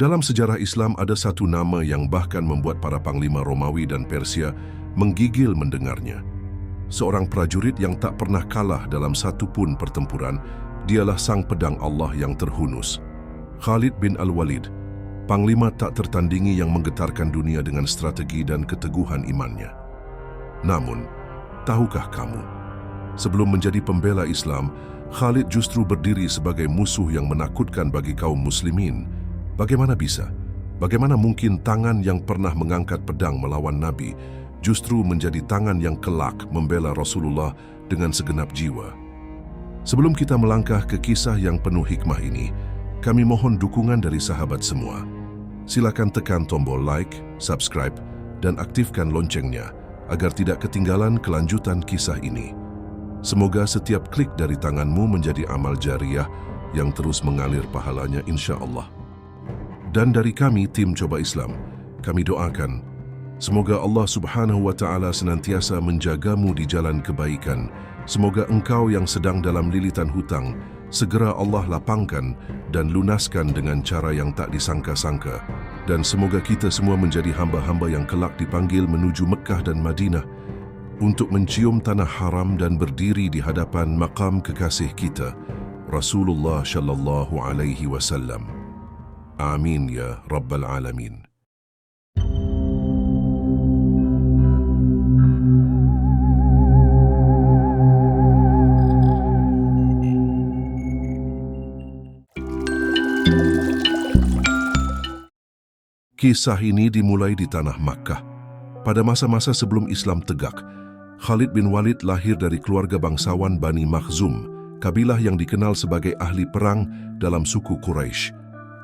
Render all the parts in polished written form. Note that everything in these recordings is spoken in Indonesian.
Dalam sejarah Islam ada satu nama yang bahkan membuat para panglima Romawi dan Persia menggigil mendengarnya. Seorang prajurit yang tak pernah kalah dalam satu pun pertempuran, dialah sang pedang Allah yang terhunus. Khalid bin Al-Walid, panglima tak tertandingi yang menggetarkan dunia dengan strategi dan keteguhan imannya. Namun, tahukah kamu, sebelum menjadi pembela Islam, Khalid justru berdiri sebagai musuh yang menakutkan bagi kaum muslimin. Bagaimana bisa? Bagaimana mungkin tangan yang pernah mengangkat pedang melawan Nabi justru menjadi tangan yang kelak membela Rasulullah dengan segenap jiwa? Sebelum kita melangkah ke kisah yang penuh hikmah ini, kami mohon dukungan dari sahabat semua. Silakan tekan tombol like, subscribe, dan aktifkan loncengnya agar tidak ketinggalan kelanjutan kisah ini. Semoga setiap klik dari tanganmu menjadi amal jariah yang terus mengalir pahalanya insya Allah. Dan dari kami, tim Coba Islam, kami doakan semoga Allah Subhanahu wa Ta'ala senantiasa menjagamu di jalan kebaikan. Semoga engkau yang sedang dalam lilitan hutang segera Allah lapangkan dan lunaskan dengan cara yang tak disangka-sangka. Dan semoga kita semua menjadi hamba-hamba yang kelak dipanggil menuju Mekah dan Madinah untuk mencium tanah haram dan berdiri di hadapan maqam kekasih kita, Rasulullah Shallallahu Alaihi Wasallam. Amin ya Rabbal Alamin. Kisah ini dimulai di tanah Makkah. Pada masa-masa sebelum Islam tegak, Khalid bin Walid lahir dari keluarga bangsawan Bani Makhzum, kabilah yang dikenal sebagai ahli perang dalam suku Quraisy.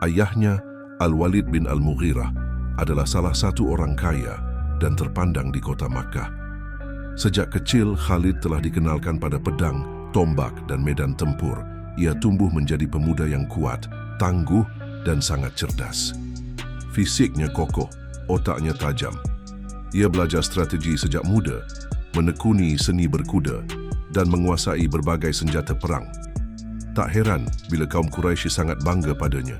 Ayahnya, Al-Walid bin Al-Mughirah, adalah salah satu orang kaya dan terpandang di kota Makkah. Sejak kecil, Khalid telah dikenalkan pada pedang, tombak, dan medan tempur. Ia tumbuh menjadi pemuda yang kuat, tangguh, dan sangat cerdas. Fisiknya kokoh, otaknya tajam. Ia belajar strategi sejak muda, menekuni seni berkuda, dan menguasai berbagai senjata perang. Tak heran bila kaum Quraisy sangat bangga padanya.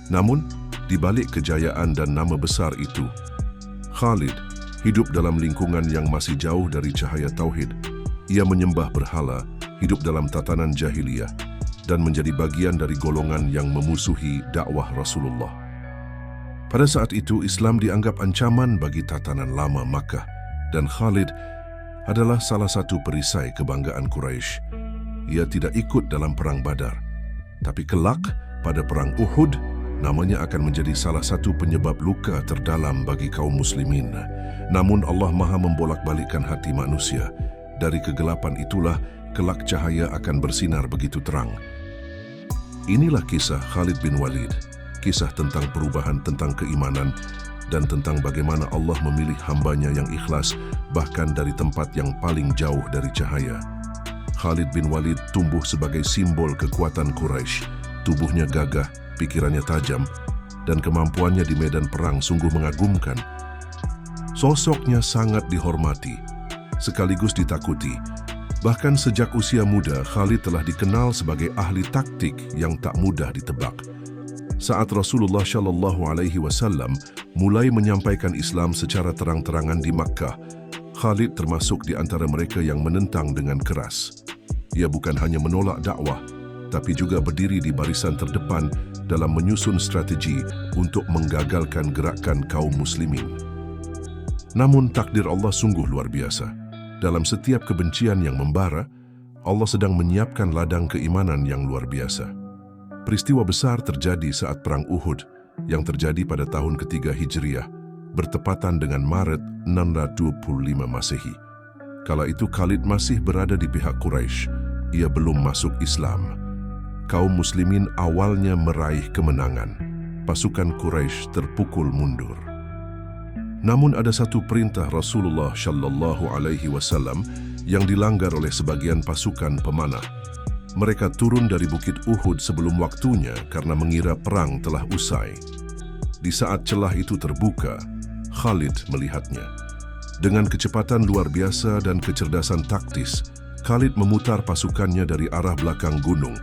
Namun, di balik kejayaan dan nama besar itu, Khalid hidup dalam lingkungan yang masih jauh dari cahaya tauhid. Ia menyembah berhala, hidup dalam tatanan jahiliyah, dan menjadi bagian dari golongan yang memusuhi dakwah Rasulullah. Pada saat itu, Islam dianggap ancaman bagi tatanan lama Makkah, dan Khalid adalah salah satu perisai kebanggaan Quraisy. Ia tidak ikut dalam perang Badar, tapi kelak pada perang Uhud, namanya akan menjadi salah satu penyebab luka terdalam bagi kaum muslimin. Namun Allah Maha membolak-balikkan hati manusia. Dari kegelapan itulah kelak cahaya akan bersinar begitu terang. Inilah kisah Khalid bin Walid. Kisah tentang perubahan, tentang keimanan, dan tentang bagaimana Allah memilih hambanya yang ikhlas, bahkan dari tempat yang paling jauh dari cahaya. Khalid bin Walid tumbuh sebagai simbol kekuatan Quraisy. Tubuhnya gagah, pikirannya tajam, dan kemampuannya di medan perang sungguh mengagumkan. Sosoknya sangat dihormati, sekaligus ditakuti. Bahkan sejak usia muda, Khalid telah dikenal sebagai ahli taktik yang tak mudah ditebak. Saat Rasulullah Shallallahu Alaihi Wasallam mulai menyampaikan Islam secara terang-terangan di Makkah, Khalid termasuk di antara mereka yang menentang dengan keras. Ia bukan hanya menolak dakwah, tapi juga berdiri di barisan terdepan dalam menyusun strategi untuk menggagalkan gerakan kaum muslimin. Namun takdir Allah sungguh luar biasa. Dalam setiap kebencian yang membara, Allah sedang menyiapkan ladang keimanan yang luar biasa. Peristiwa besar terjadi saat Perang Uhud yang terjadi pada tahun ketiga Hijriah, bertepatan dengan Maret 625 Masehi. Kala itu Khalid masih berada di pihak Quraisy. Ia belum masuk Islam. Kaum muslimin awalnya meraih kemenangan. Pasukan Quraisy terpukul mundur. Namun ada satu perintah Rasulullah Shallallahu Alaihi Wasallam yang dilanggar oleh sebagian pasukan pemanah. Mereka turun dari Bukit Uhud sebelum waktunya karena mengira perang telah usai. Di saat celah itu terbuka, Khalid melihatnya. Dengan kecepatan luar biasa dan kecerdasan taktis, Khalid memutar pasukannya dari arah belakang gunung.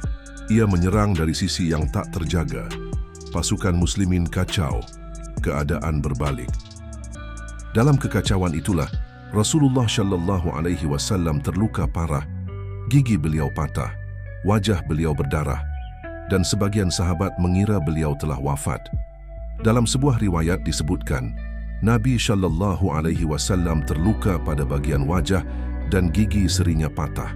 Ia menyerang dari sisi yang tak terjaga. pasukan muslimin kacau, keadaan berbalik. Dalam kekacauan itulah Rasulullah Shallallahu Alaihi Wasallam terluka parah, gigi beliau patah, wajah beliau berdarah, dan sebagian sahabat mengira beliau telah wafat. Dalam sebuah riwayat disebutkan, Nabi Shallallahu Alaihi Wasallam terluka pada bagian wajah dan gigi serinya patah.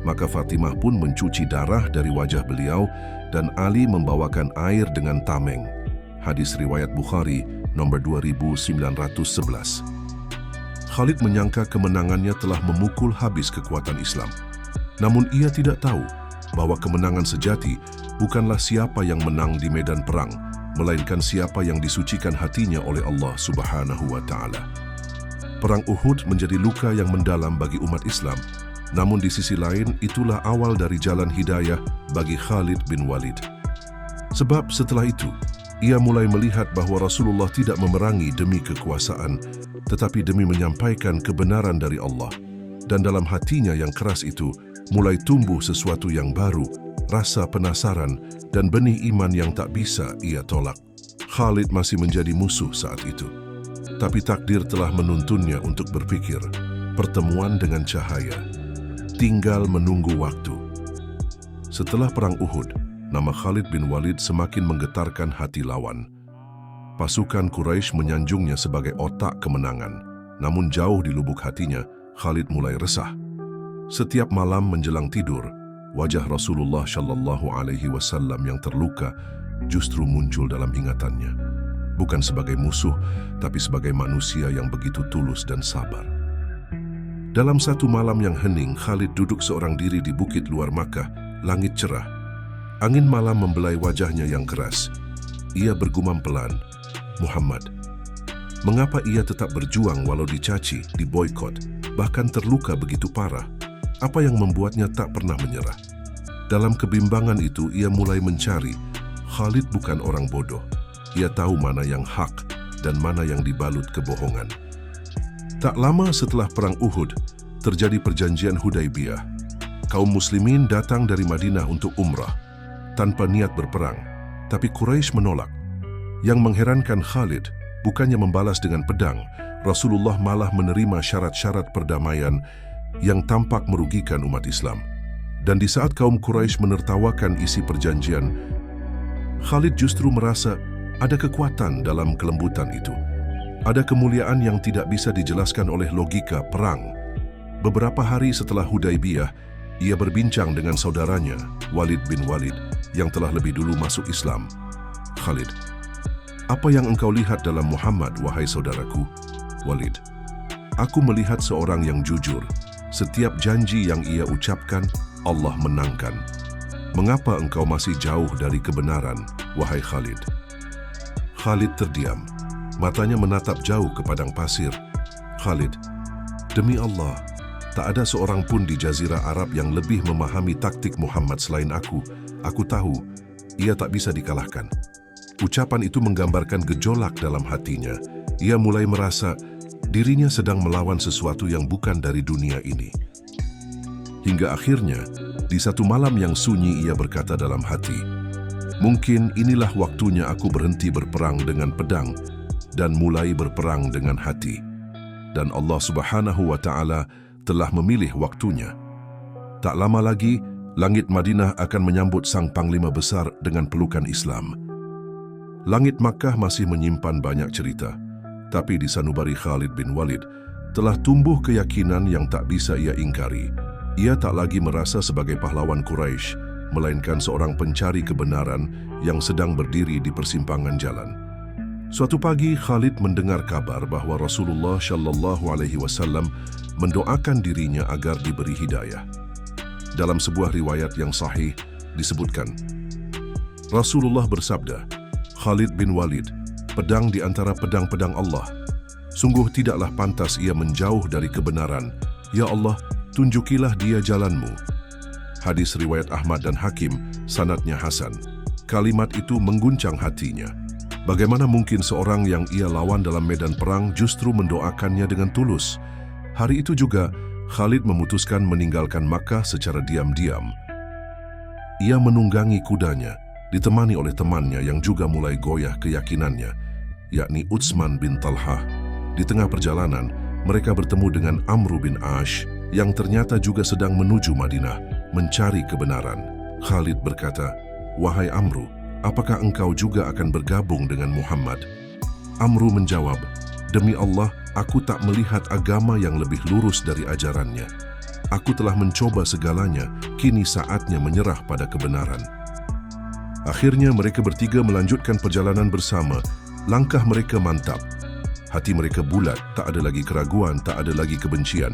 Maka Fatimah pun mencuci darah dari wajah beliau dan Ali membawakan air dengan tameng. Hadis riwayat Bukhari nomor 2911. Khalid menyangka kemenangannya telah memukul habis kekuatan Islam. Namun ia tidak tahu bahwa kemenangan sejati bukanlah siapa yang menang di medan perang, melainkan siapa yang disucikan hatinya oleh Allah Subhanahu wa Ta'ala. Perang Uhud menjadi luka yang mendalam bagi umat Islam, namun di sisi lain itulah awal dari jalan hidayah bagi Khalid bin Walid. Sebab setelah itu, ia mulai melihat bahwa Rasulullah tidak memerangi demi kekuasaan, tetapi demi menyampaikan kebenaran dari Allah. Dan dalam hatinya yang keras itu, mulai tumbuh sesuatu yang baru, rasa penasaran, dan benih iman yang tak bisa ia tolak. Khalid masih menjadi musuh saat itu. Tapi takdir telah menuntunnya untuk berpikir, pertemuan dengan cahaya, tinggal menunggu waktu. Setelah perang Uhud, nama Khalid bin Walid semakin menggetarkan hati lawan. Pasukan Quraisy menyanjungnya sebagai otak kemenangan. Namun jauh di lubuk hatinya, Khalid mulai resah. Setiap malam menjelang tidur, wajah Rasulullah Shallallahu Alaihi Wasallam yang terluka justru muncul dalam ingatannya. Bukan sebagai musuh, tapi sebagai manusia yang begitu tulus dan sabar. Dalam satu malam yang hening, Khalid duduk seorang diri di bukit luar Makkah. Langit cerah. Angin malam membelai wajahnya yang keras. Ia bergumam pelan, "Muhammad, mengapa ia tetap berjuang walau dicaci, diboikot, bahkan terluka begitu parah? Apa yang membuatnya tak pernah menyerah?" Dalam kebimbangan itu, ia mulai mencari. Khalid bukan orang bodoh. Ia tahu mana yang hak dan mana yang dibalut kebohongan. Tak lama setelah perang Uhud, terjadi perjanjian Hudaibiyah. Kaum muslimin datang dari Madinah untuk umrah tanpa niat berperang, tapi Quraisy menolak. Yang mengherankan Khalid, bukannya membalas dengan pedang, Rasulullah malah menerima syarat-syarat perdamaian yang tampak merugikan umat Islam. Dan di saat kaum Quraisy menertawakan isi perjanjian, Khalid justru merasa ada kekuatan dalam kelembutan itu. Ada kemuliaan yang tidak bisa dijelaskan oleh logika perang. Beberapa hari setelah Hudaibiyah, ia berbincang dengan saudaranya, Walid bin Walid, yang telah lebih dulu masuk Islam. "Khalid, apa yang engkau lihat dalam Muhammad, wahai saudaraku?" "Walid, aku melihat seorang yang jujur. Setiap janji yang ia ucapkan, Allah menangkan. Mengapa engkau masih jauh dari kebenaran, wahai Khalid?" Khalid terdiam. Matanya menatap jauh ke padang pasir. "Khalid, demi Allah, tak ada seorang pun di Jazirah Arab yang lebih memahami taktik Muhammad selain aku. Aku tahu, ia tak bisa dikalahkan." Ucapan itu menggambarkan gejolak dalam hatinya. Ia mulai merasa dirinya sedang melawan sesuatu yang bukan dari dunia ini. Hingga akhirnya, di satu malam yang sunyi ia berkata dalam hati, "Mungkin inilah waktunya aku berhenti berperang dengan pedang dan mulai berperang dengan hati. Dan Allah Subhanahu wa Ta'ala telah memilih waktunya. Tak lama lagi, langit Madinah akan menyambut sang Panglima Besar dengan pelukan Islam." Langit Makkah masih menyimpan banyak cerita, tapi di sanubari Khalid bin Walid telah tumbuh keyakinan yang tak bisa ia ingkari. Ia tak lagi merasa sebagai pahlawan Quraisy, melainkan seorang pencari kebenaran yang sedang berdiri di persimpangan jalan. Suatu pagi, Khalid mendengar kabar bahwa Rasulullah Shallallahu Alaihi Wasallam mendoakan dirinya agar diberi hidayah. Dalam sebuah riwayat yang sahih disebutkan, Rasulullah bersabda, "Khalid bin Walid, pedang di antara pedang-pedang Allah. Sungguh tidaklah pantas ia menjauh dari kebenaran. Ya Allah, tunjukilah dia jalanmu." Hadis riwayat Ahmad dan Hakim, sanadnya hasan. Kalimat itu mengguncang hatinya. Bagaimana mungkin seorang yang ia lawan dalam medan perang justru mendoakannya dengan tulus? Hari itu juga, Khalid memutuskan meninggalkan Makkah secara diam-diam. Ia menunggangi kudanya, ditemani oleh temannya yang juga mulai goyah keyakinannya, yakni Utsman bin Talhah. Di tengah perjalanan, mereka bertemu dengan Amru bin Ash yang ternyata juga sedang menuju Madinah mencari kebenaran. Khalid berkata, "Wahai Amru, apakah engkau juga akan bergabung dengan Muhammad?" Amru menjawab, "Demi Allah, aku tak melihat agama yang lebih lurus dari ajarannya. Aku telah mencoba segalanya, kini saatnya menyerah pada kebenaran." Akhirnya mereka bertiga melanjutkan perjalanan bersama. Langkah mereka mantap. Hati mereka bulat, tak ada lagi keraguan, tak ada lagi kebencian.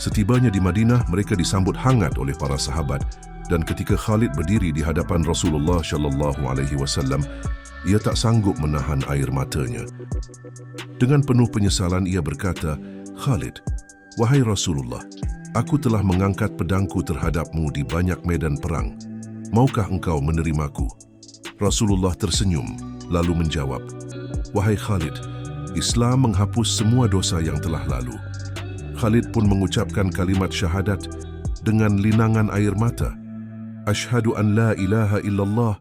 Setibanya di Madinah, mereka disambut hangat oleh para sahabat. Dan ketika Khalid berdiri di hadapan Rasulullah SAW, ia tak sanggup menahan air matanya. Dengan penuh penyesalan ia berkata, "Khalid, wahai Rasulullah, aku telah mengangkat pedangku terhadapmu di banyak medan perang. Maukah engkau menerimaku?" Rasulullah tersenyum, lalu menjawab, "Wahai Khalid, Islam menghapus semua dosa yang telah lalu." Khalid pun mengucapkan kalimat syahadat dengan linangan air mata. "Ashhadu an la ilaha illallah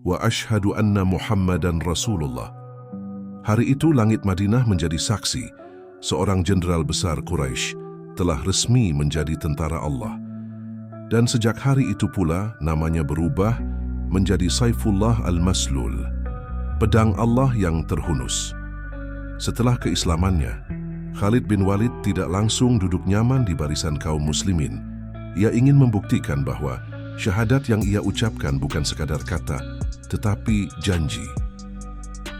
wa ashhadu anna Muhammadan Rasulullah." Hari itu langit Madinah menjadi saksi, seorang jenderal besar Quraisy telah resmi menjadi tentara Allah. Dan sejak hari itu pula namanya berubah menjadi Saifullah al-Maslul, pedang Allah yang terhunus. Setelah keislamannya, Khalid bin Walid tidak langsung duduk nyaman di barisan kaum muslimin. Ia ingin membuktikan bahwa syahadat yang ia ucapkan bukan sekadar kata, tetapi janji.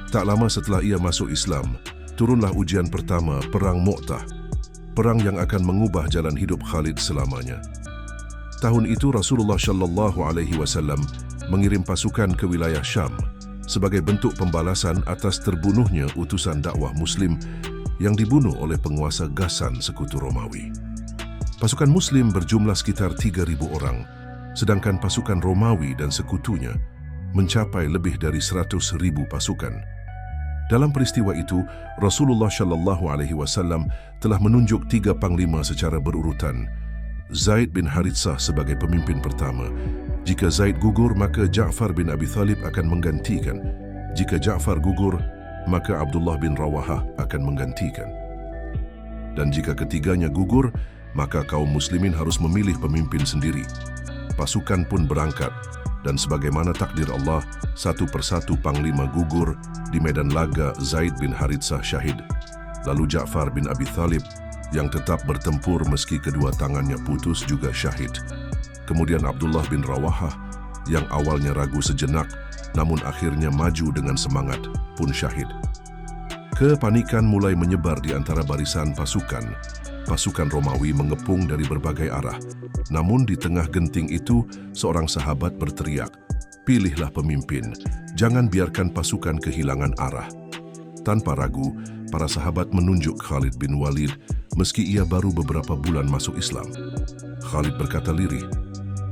Tak lama setelah ia masuk Islam, turunlah ujian pertama, Perang Mu'tah, perang yang akan mengubah jalan hidup Khalid selamanya. Tahun itu Rasulullah SAW mengirim pasukan ke wilayah Syam sebagai bentuk pembalasan atas terbunuhnya utusan dakwah Muslim yang dibunuh oleh penguasa Ghassan sekutu Romawi. Pasukan Muslim berjumlah sekitar 3.000 orang, sedangkan pasukan Romawi dan sekutunya mencapai lebih dari 100.000 pasukan. Dalam peristiwa itu, Rasulullah SAW telah menunjuk 3 panglima secara berurutan. Zaid bin Haritsah sebagai pemimpin pertama. Jika Zaid gugur, maka Ja'far bin Abi Thalib akan menggantikan. Jika Ja'far gugur, maka Abdullah bin Rawahah akan menggantikan. Dan jika ketiganya gugur, maka kaum muslimin harus memilih pemimpin sendiri. Pasukan pun berangkat, dan sebagaimana takdir Allah, satu persatu panglima gugur. Di medan laga, Zaid bin Haritsah syahid. Lalu Ja'far bin Abi Thalib yang tetap bertempur meski kedua tangannya putus juga syahid. Kemudian Abdullah bin Rawahah yang awalnya ragu sejenak, namun akhirnya maju dengan semangat, pun syahid. Kepanikan mulai menyebar di antara barisan pasukan. Pasukan Romawi mengepung dari berbagai arah. Namun di tengah genting itu, seorang sahabat berteriak, "Pilihlah pemimpin, jangan biarkan pasukan kehilangan arah." Tanpa ragu, para sahabat menunjuk Khalid bin Walid meski ia baru beberapa bulan masuk Islam. Khalid berkata lirih,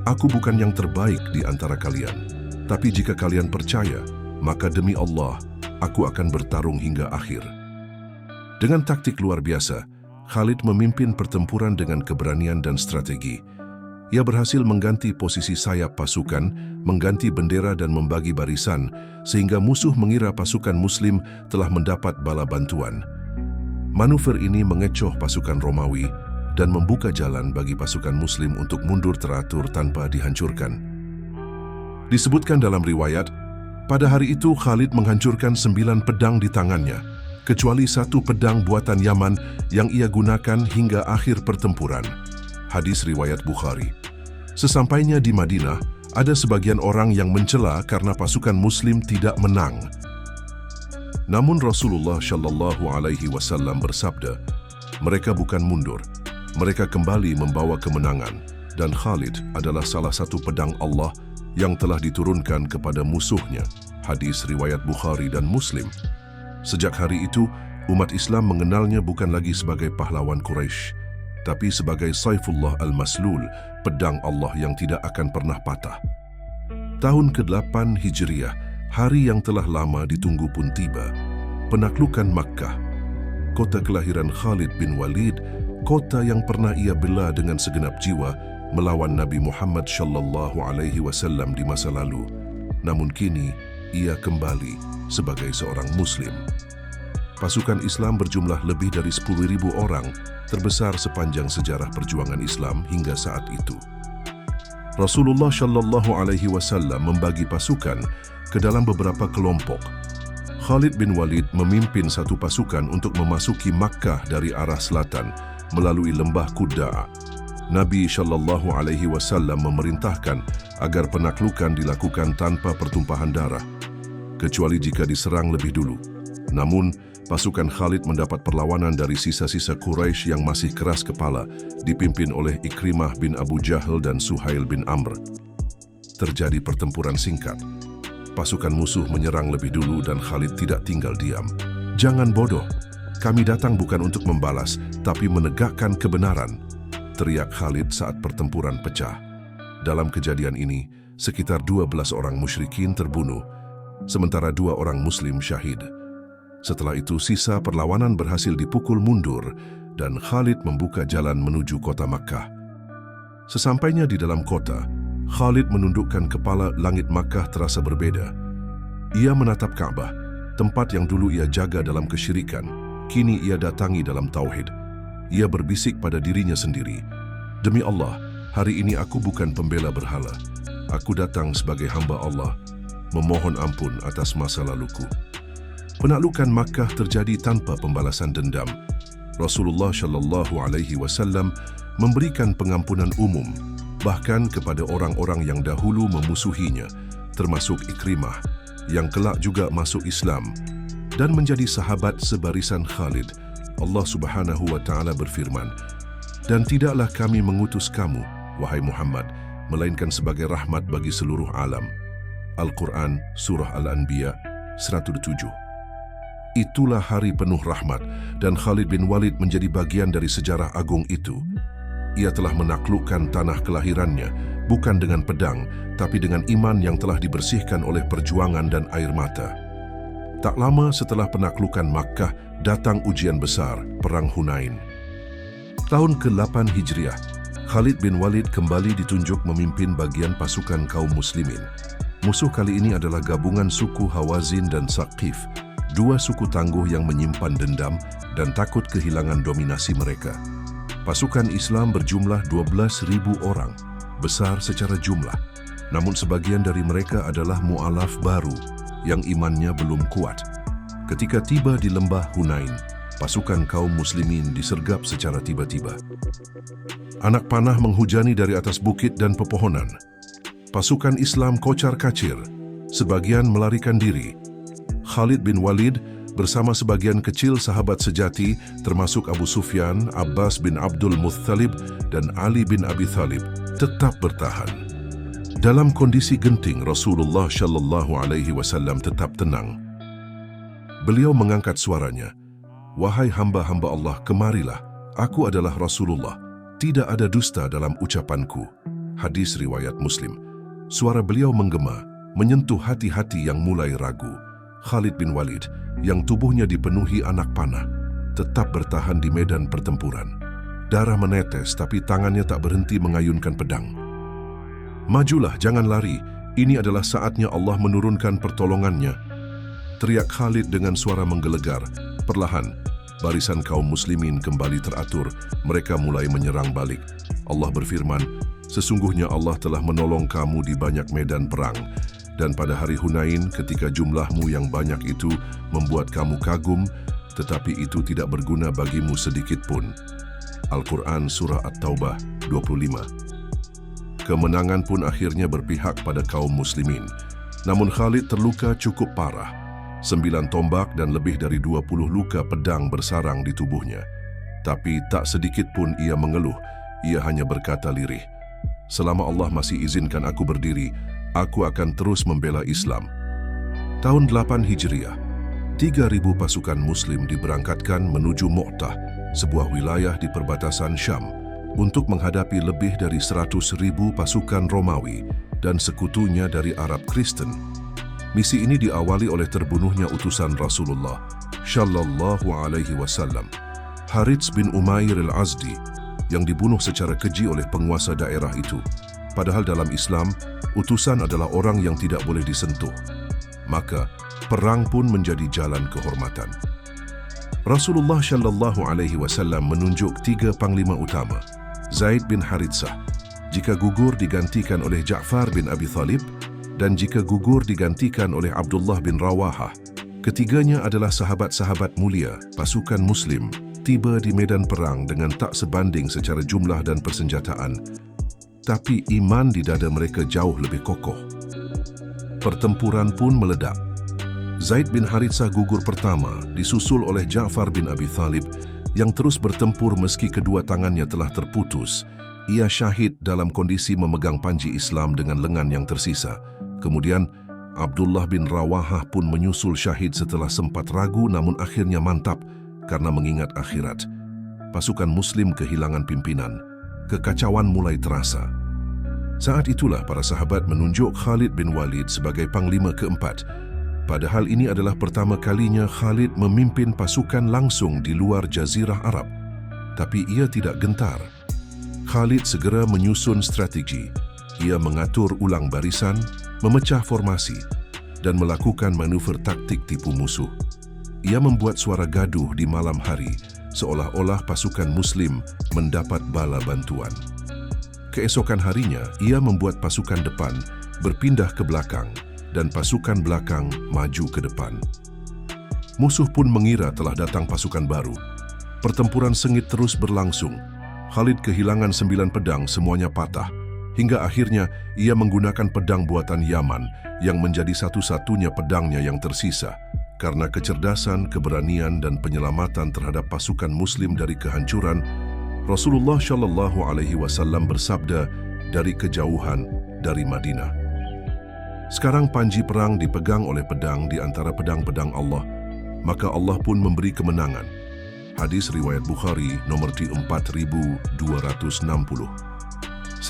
"Aku bukan yang terbaik di antara kalian, tapi jika kalian percaya, maka demi Allah, aku akan bertarung hingga akhir." Dengan taktik luar biasa, Khalid memimpin pertempuran dengan keberanian dan strategi. Ia berhasil mengganti posisi sayap pasukan, mengganti bendera dan membagi barisan, sehingga musuh mengira pasukan Muslim telah mendapat bala bantuan. Manuver ini mengecoh pasukan Romawi dan membuka jalan bagi pasukan Muslim untuk mundur teratur tanpa dihancurkan. Disebutkan dalam riwayat, pada hari itu Khalid menghancurkan 9 pedang di tangannya, kecuali 1 pedang buatan Yaman yang ia gunakan hingga akhir pertempuran. Hadis riwayat Bukhari. Sesampainya di Madinah, ada sebagian orang yang mencela karena pasukan Muslim tidak menang. Namun Rasulullah SAW bersabda, mereka bukan mundur, mereka kembali membawa kemenangan, dan Khalid adalah salah satu pedang Allah yang telah diturunkan kepada musuhnya. Hadis riwayat Bukhari dan Muslim. Sejak hari itu, umat Islam mengenalnya bukan lagi sebagai pahlawan Quraisy, tapi sebagai Saifullah al-Maslul, pedang Allah yang tidak akan pernah patah. Tahun ke-8 Hijriah, hari yang telah lama ditunggu pun tiba. Penaklukan Makkah, kota kelahiran Khalid bin Walid, kota yang pernah ia bela dengan segenap jiwa melawan Nabi Muhammad SAW di masa lalu. namun kini ia kembali sebagai seorang Muslim. Pasukan Islam berjumlah lebih dari 10.000 orang, terbesar sepanjang sejarah perjuangan Islam hingga saat itu. Rasulullah Shallallahu Alaihi Wasallam membagi pasukan ke dalam beberapa kelompok. Khalid bin Walid memimpin satu pasukan untuk memasuki Makkah dari arah selatan melalui lembah Qudaa. Nabi Shallallahu Alaihi Wasallam memerintahkan agar penaklukan dilakukan tanpa pertumpahan darah, kecuali jika diserang lebih dulu. Namun, pasukan Khalid mendapat perlawanan dari sisa-sisa Quraisy yang masih keras kepala, dipimpin oleh Ikrimah bin Abu Jahal dan Suhail bin Amr. Terjadi pertempuran singkat. Pasukan musuh menyerang lebih dulu dan Khalid tidak tinggal diam. "Jangan bodoh, kami datang bukan untuk membalas, tapi menegakkan kebenaran," teriak Khalid saat pertempuran pecah. Dalam kejadian ini, sekitar 12 orang musyrikin terbunuh, sementara 2 orang Muslim syahid. Setelah itu, sisa perlawanan berhasil dipukul mundur dan Khalid membuka jalan menuju kota Makkah. Sesampainya di dalam kota, Khalid menundukkan kepala. Langit Makkah terasa berbeda. Ia menatap Ka'bah, tempat yang dulu ia jaga dalam kesyirikan. Kini ia datangi dalam tauhid. Ia berbisik pada dirinya sendiri, "Demi Allah, hari ini aku bukan pembela berhala. Aku datang sebagai hamba Allah, memohon ampun atas masa laluku." Penaklukan Makkah terjadi tanpa pembalasan dendam. Rasulullah Shallallahu Alaihi Wasallam memberikan pengampunan umum, bahkan kepada orang-orang yang dahulu memusuhinya, termasuk Ikrimah, yang kelak juga masuk Islam dan menjadi sahabat sebarisan Khalid. Allah Subhanahu wa Ta'ala berfirman, "Dan tidaklah kami mengutus kamu, wahai Muhammad, melainkan sebagai rahmat bagi seluruh alam." Al-Quran, Surah Al-Anbiya 107. Itulah hari penuh rahmat, dan Khalid bin Walid menjadi bagian dari sejarah agung itu. Ia telah menaklukkan tanah kelahirannya, bukan dengan pedang, tapi dengan iman yang telah dibersihkan oleh perjuangan dan air mata. Tak lama setelah penaklukan Makkah, datang ujian besar, Perang Hunain. Tahun ke-8 Hijriah, Khalid bin Walid kembali ditunjuk memimpin bagian pasukan kaum muslimin. Musuh kali ini adalah gabungan suku Hawazin dan Saqif, 2 suku tangguh yang menyimpan dendam dan takut kehilangan dominasi mereka. Pasukan Islam berjumlah 12.000 orang, besar secara jumlah. Namun sebagian dari mereka adalah mu'alaf baru yang imannya belum kuat. Ketika tiba di lembah Hunain, pasukan kaum muslimin disergap secara tiba-tiba. Anak panah menghujani dari atas bukit dan pepohonan. Pasukan Islam kocar-kacir, sebagian melarikan diri. Khalid bin Walid bersama sebagian kecil sahabat sejati termasuk Abu Sufyan, Abbas bin Abdul Muttalib, dan Ali bin Abi Thalib tetap bertahan. Dalam kondisi genting, Rasulullah Shallallahu Alaihi Wasallam tetap tenang. Beliau mengangkat suaranya, "Wahai hamba-hamba Allah, kemarilah. Aku adalah Rasulullah. Tidak ada dusta dalam ucapanku." Hadis riwayat Muslim. Suara beliau menggema, menyentuh hati-hati yang mulai ragu. Khalid bin Walid, yang tubuhnya dipenuhi anak panah, tetap bertahan di medan pertempuran. Darah menetes, tapi tangannya tak berhenti mengayunkan pedang. "Majulah, jangan lari. Ini adalah saatnya Allah menurunkan pertolongannya," teriak Khalid dengan suara menggelegar. Perlahan, barisan kaum muslimin kembali teratur. Mereka mulai menyerang balik. Allah berfirman, "Sesungguhnya Allah telah menolong kamu di banyak medan perang. Dan pada hari Hunain, ketika jumlahmu yang banyak itu membuat kamu kagum, tetapi itu tidak berguna bagimu sedikit pun." Al-Quran Surah At-Taubah 25. Kemenangan pun akhirnya berpihak pada kaum muslimin. Namun Khalid terluka cukup parah. 9 tombak dan lebih dari 20 luka pedang bersarang di tubuhnya. Tapi tak sedikit pun ia mengeluh. Ia hanya berkata lirih, "Selama Allah masih izinkan aku berdiri, aku akan terus membela Islam." Tahun 8 Hijriah, 3.000 pasukan Muslim diberangkatkan menuju Mu'tah, sebuah wilayah di perbatasan Syam, untuk menghadapi lebih dari 100.000 pasukan Romawi dan sekutunya dari Arab Kristen. Misi ini diawali oleh terbunuhnya utusan Rasulullah Shallallahu Alaihi Wasallam, Harits bin Umair al-Azdi, yang dibunuh secara keji oleh penguasa daerah itu. Padahal dalam Islam, utusan adalah orang yang tidak boleh disentuh. Maka, perang pun menjadi jalan kehormatan. Rasulullah Shallallahu Alaihi Wasallam menunjuk 3 panglima utama. Zaid bin Haritsah, jika gugur digantikan oleh Ja'far bin Abi Thalib, dan jika gugur digantikan oleh Abdullah bin Rawahah. Ketiganya adalah sahabat-sahabat mulia, pasukan Muslim, tiba di medan perang dengan tak sebanding secara jumlah dan persenjataan. Tapi iman di dada mereka jauh lebih kokoh. Pertempuran pun meledak. Zaid bin Haritsah gugur pertama, disusul oleh Ja'far bin Abi Thalib yang terus bertempur meski kedua tangannya telah terputus. Ia syahid dalam kondisi memegang panji Islam dengan lengan yang tersisa. Kemudian, Abdullah bin Rawahah pun menyusul syahid setelah sempat ragu namun akhirnya mantap karena mengingat akhirat. Pasukan Muslim kehilangan pimpinan. Kekacauan mulai terasa. Saat itulah para sahabat menunjuk Khalid bin Walid sebagai panglima keempat. Padahal ini adalah pertama kalinya Khalid memimpin pasukan langsung di luar Jazirah Arab. Tapi ia tidak gentar. Khalid segera menyusun strategi. Ia mengatur ulang barisan, memecah formasi, dan melakukan manuver taktik tipu musuh. Ia membuat suara gaduh di malam hari, seolah-olah pasukan Muslim mendapat bala bantuan. Keesokan harinya, ia membuat pasukan depan berpindah ke belakang dan pasukan belakang maju ke depan. Musuh pun mengira telah datang pasukan baru. Pertempuran sengit terus berlangsung. Khalid kehilangan 9 pedang, semuanya patah. Hingga akhirnya ia menggunakan pedang buatan Yaman yang menjadi satu-satunya pedangnya yang tersisa. Karena kecerdasan, keberanian, dan penyelamatan terhadap pasukan Muslim dari kehancuran, Rasulullah Shallallahu Alaihi Wasallam bersabda dari kejauhan dari Madinah. Sekarang panji perang dipegang oleh pedang di antara pedang-pedang Allah, maka Allah pun memberi kemenangan. Hadis riwayat Bukhari nomor 4260. 1.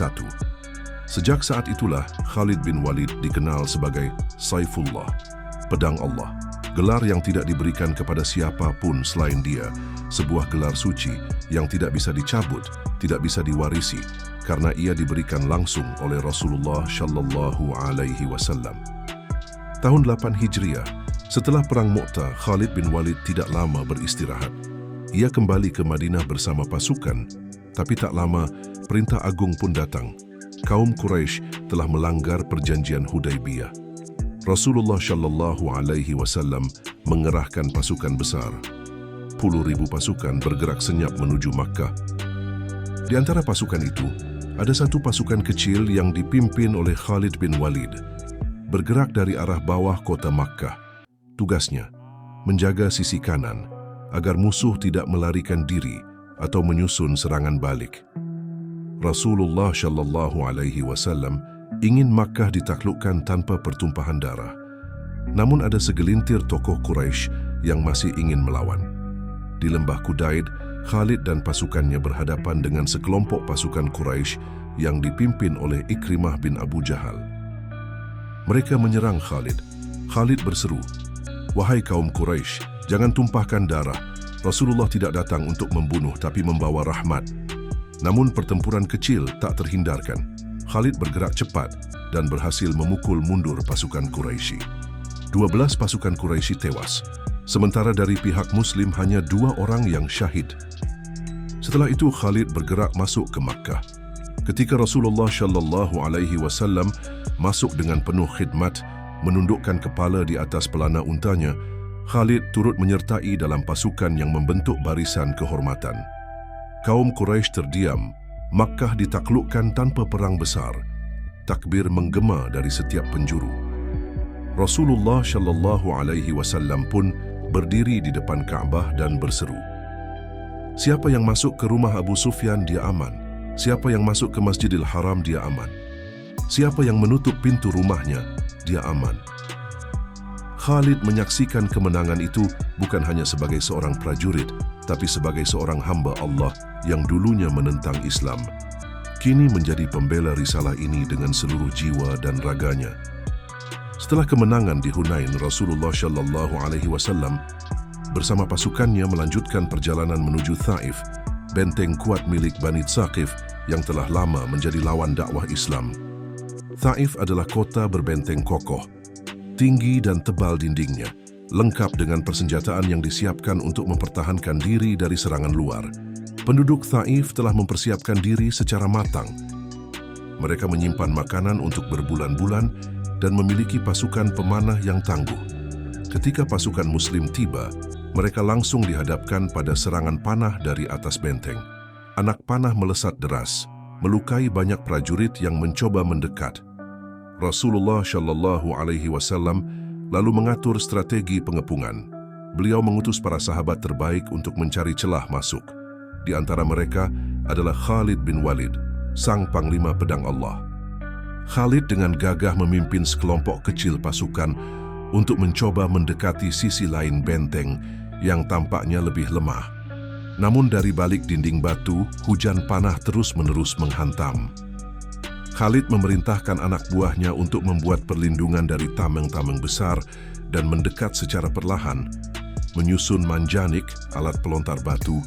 Sejak saat itulah Khalid bin Walid dikenal sebagai Saifullah, pedang Allah. Gelar yang tidak diberikan kepada siapapun selain dia, sebuah gelar suci yang tidak bisa dicabut, tidak bisa diwarisi, karena ia diberikan langsung oleh Rasulullah Shallallahu Alaihi Wasallam. Tahun 8 Hijriah, setelah Perang Mu'tah, Khalid bin Walid tidak lama beristirahat. Ia kembali ke Madinah bersama pasukan, tapi tak lama perintah agung pun datang. Kaum Quraisy telah melanggar perjanjian Hudaibiyah. Rasulullah Shallallahu Alaihi Wasallam mengerahkan pasukan besar. Puluh ribu pasukan bergerak senyap menuju Makkah. Di antara pasukan itu, ada satu pasukan kecil yang dipimpin oleh Khalid bin Walid, bergerak dari arah bawah kota Makkah. Tugasnya, menjaga sisi kanan, agar musuh tidak melarikan diri atau menyusun serangan balik. Rasulullah Shallallahu Alaihi Wasallam ingin Makkah ditaklukkan tanpa pertumpahan darah. Namun ada segelintir tokoh Quraisy yang masih ingin melawan. Di lembah Qudaid, Khalid dan pasukannya berhadapan dengan sekelompok pasukan Quraisy yang dipimpin oleh Ikrimah bin Abu Jahal. Mereka menyerang Khalid. Khalid berseru, "Wahai kaum Quraisy, jangan tumpahkan darah. Rasulullah tidak datang untuk membunuh tapi membawa rahmat." Namun pertempuran kecil tak terhindarkan. Khalid bergerak cepat dan berhasil memukul mundur pasukan Quraisy. 12 pasukan Quraisy tewas, sementara dari pihak Muslim hanya 2 orang yang syahid. Setelah itu Khalid bergerak masuk ke Makkah. Ketika Rasulullah Shallallahu Alaihi Wasallam masuk dengan penuh khidmat, menundukkan kepala di atas pelana untanya, Khalid turut menyertai dalam pasukan yang membentuk barisan kehormatan. Kaum Quraisy terdiam. Makkah ditaklukkan tanpa perang besar. Takbir menggema dari setiap penjuru. Rasulullah Shallallahu Alaihi Wasallam pun berdiri di depan Ka'bah dan berseru, "Siapa yang masuk ke rumah Abu Sufyan, dia aman. Siapa yang masuk ke Masjidil Haram, dia aman. Siapa yang menutup pintu rumahnya, dia aman." Khalid menyaksikan kemenangan itu bukan hanya sebagai seorang prajurit, tapi sebagai seorang hamba Allah yang dulunya menentang Islam. Kini menjadi pembela risalah ini dengan seluruh jiwa dan raganya. Setelah kemenangan di Hunain, Rasulullah Shallallahu Alaihi Wasallam bersama pasukannya melanjutkan perjalanan menuju Thaif, benteng kuat milik Bani Tsaqif yang telah lama menjadi lawan dakwah Islam. Thaif adalah kota berbenteng kokoh, tinggi dan tebal dindingnya, lengkap dengan persenjataan yang disiapkan untuk mempertahankan diri dari serangan luar. Penduduk Thaif telah mempersiapkan diri secara matang. Mereka menyimpan makanan untuk berbulan-bulan dan memiliki pasukan pemanah yang tangguh. Ketika pasukan Muslim tiba, mereka langsung dihadapkan pada serangan panah dari atas benteng. Anak panah melesat deras, melukai banyak prajurit yang mencoba mendekat. Rasulullah Shallallahu Alaihi Wasallam lalu mengatur strategi pengepungan. Beliau mengutus para sahabat terbaik untuk mencari celah masuk. Di antara mereka adalah Khalid bin Walid, sang panglima pedang Allah. Khalid dengan gagah memimpin sekelompok kecil pasukan untuk mencoba mendekati sisi lain benteng yang tampaknya lebih lemah. Namun dari balik dinding batu, hujan panah terus-menerus menghantam. Khalid memerintahkan anak buahnya untuk membuat perlindungan dari tameng-tameng besar dan mendekat secara perlahan, menyusun manjanik, alat pelontar batu,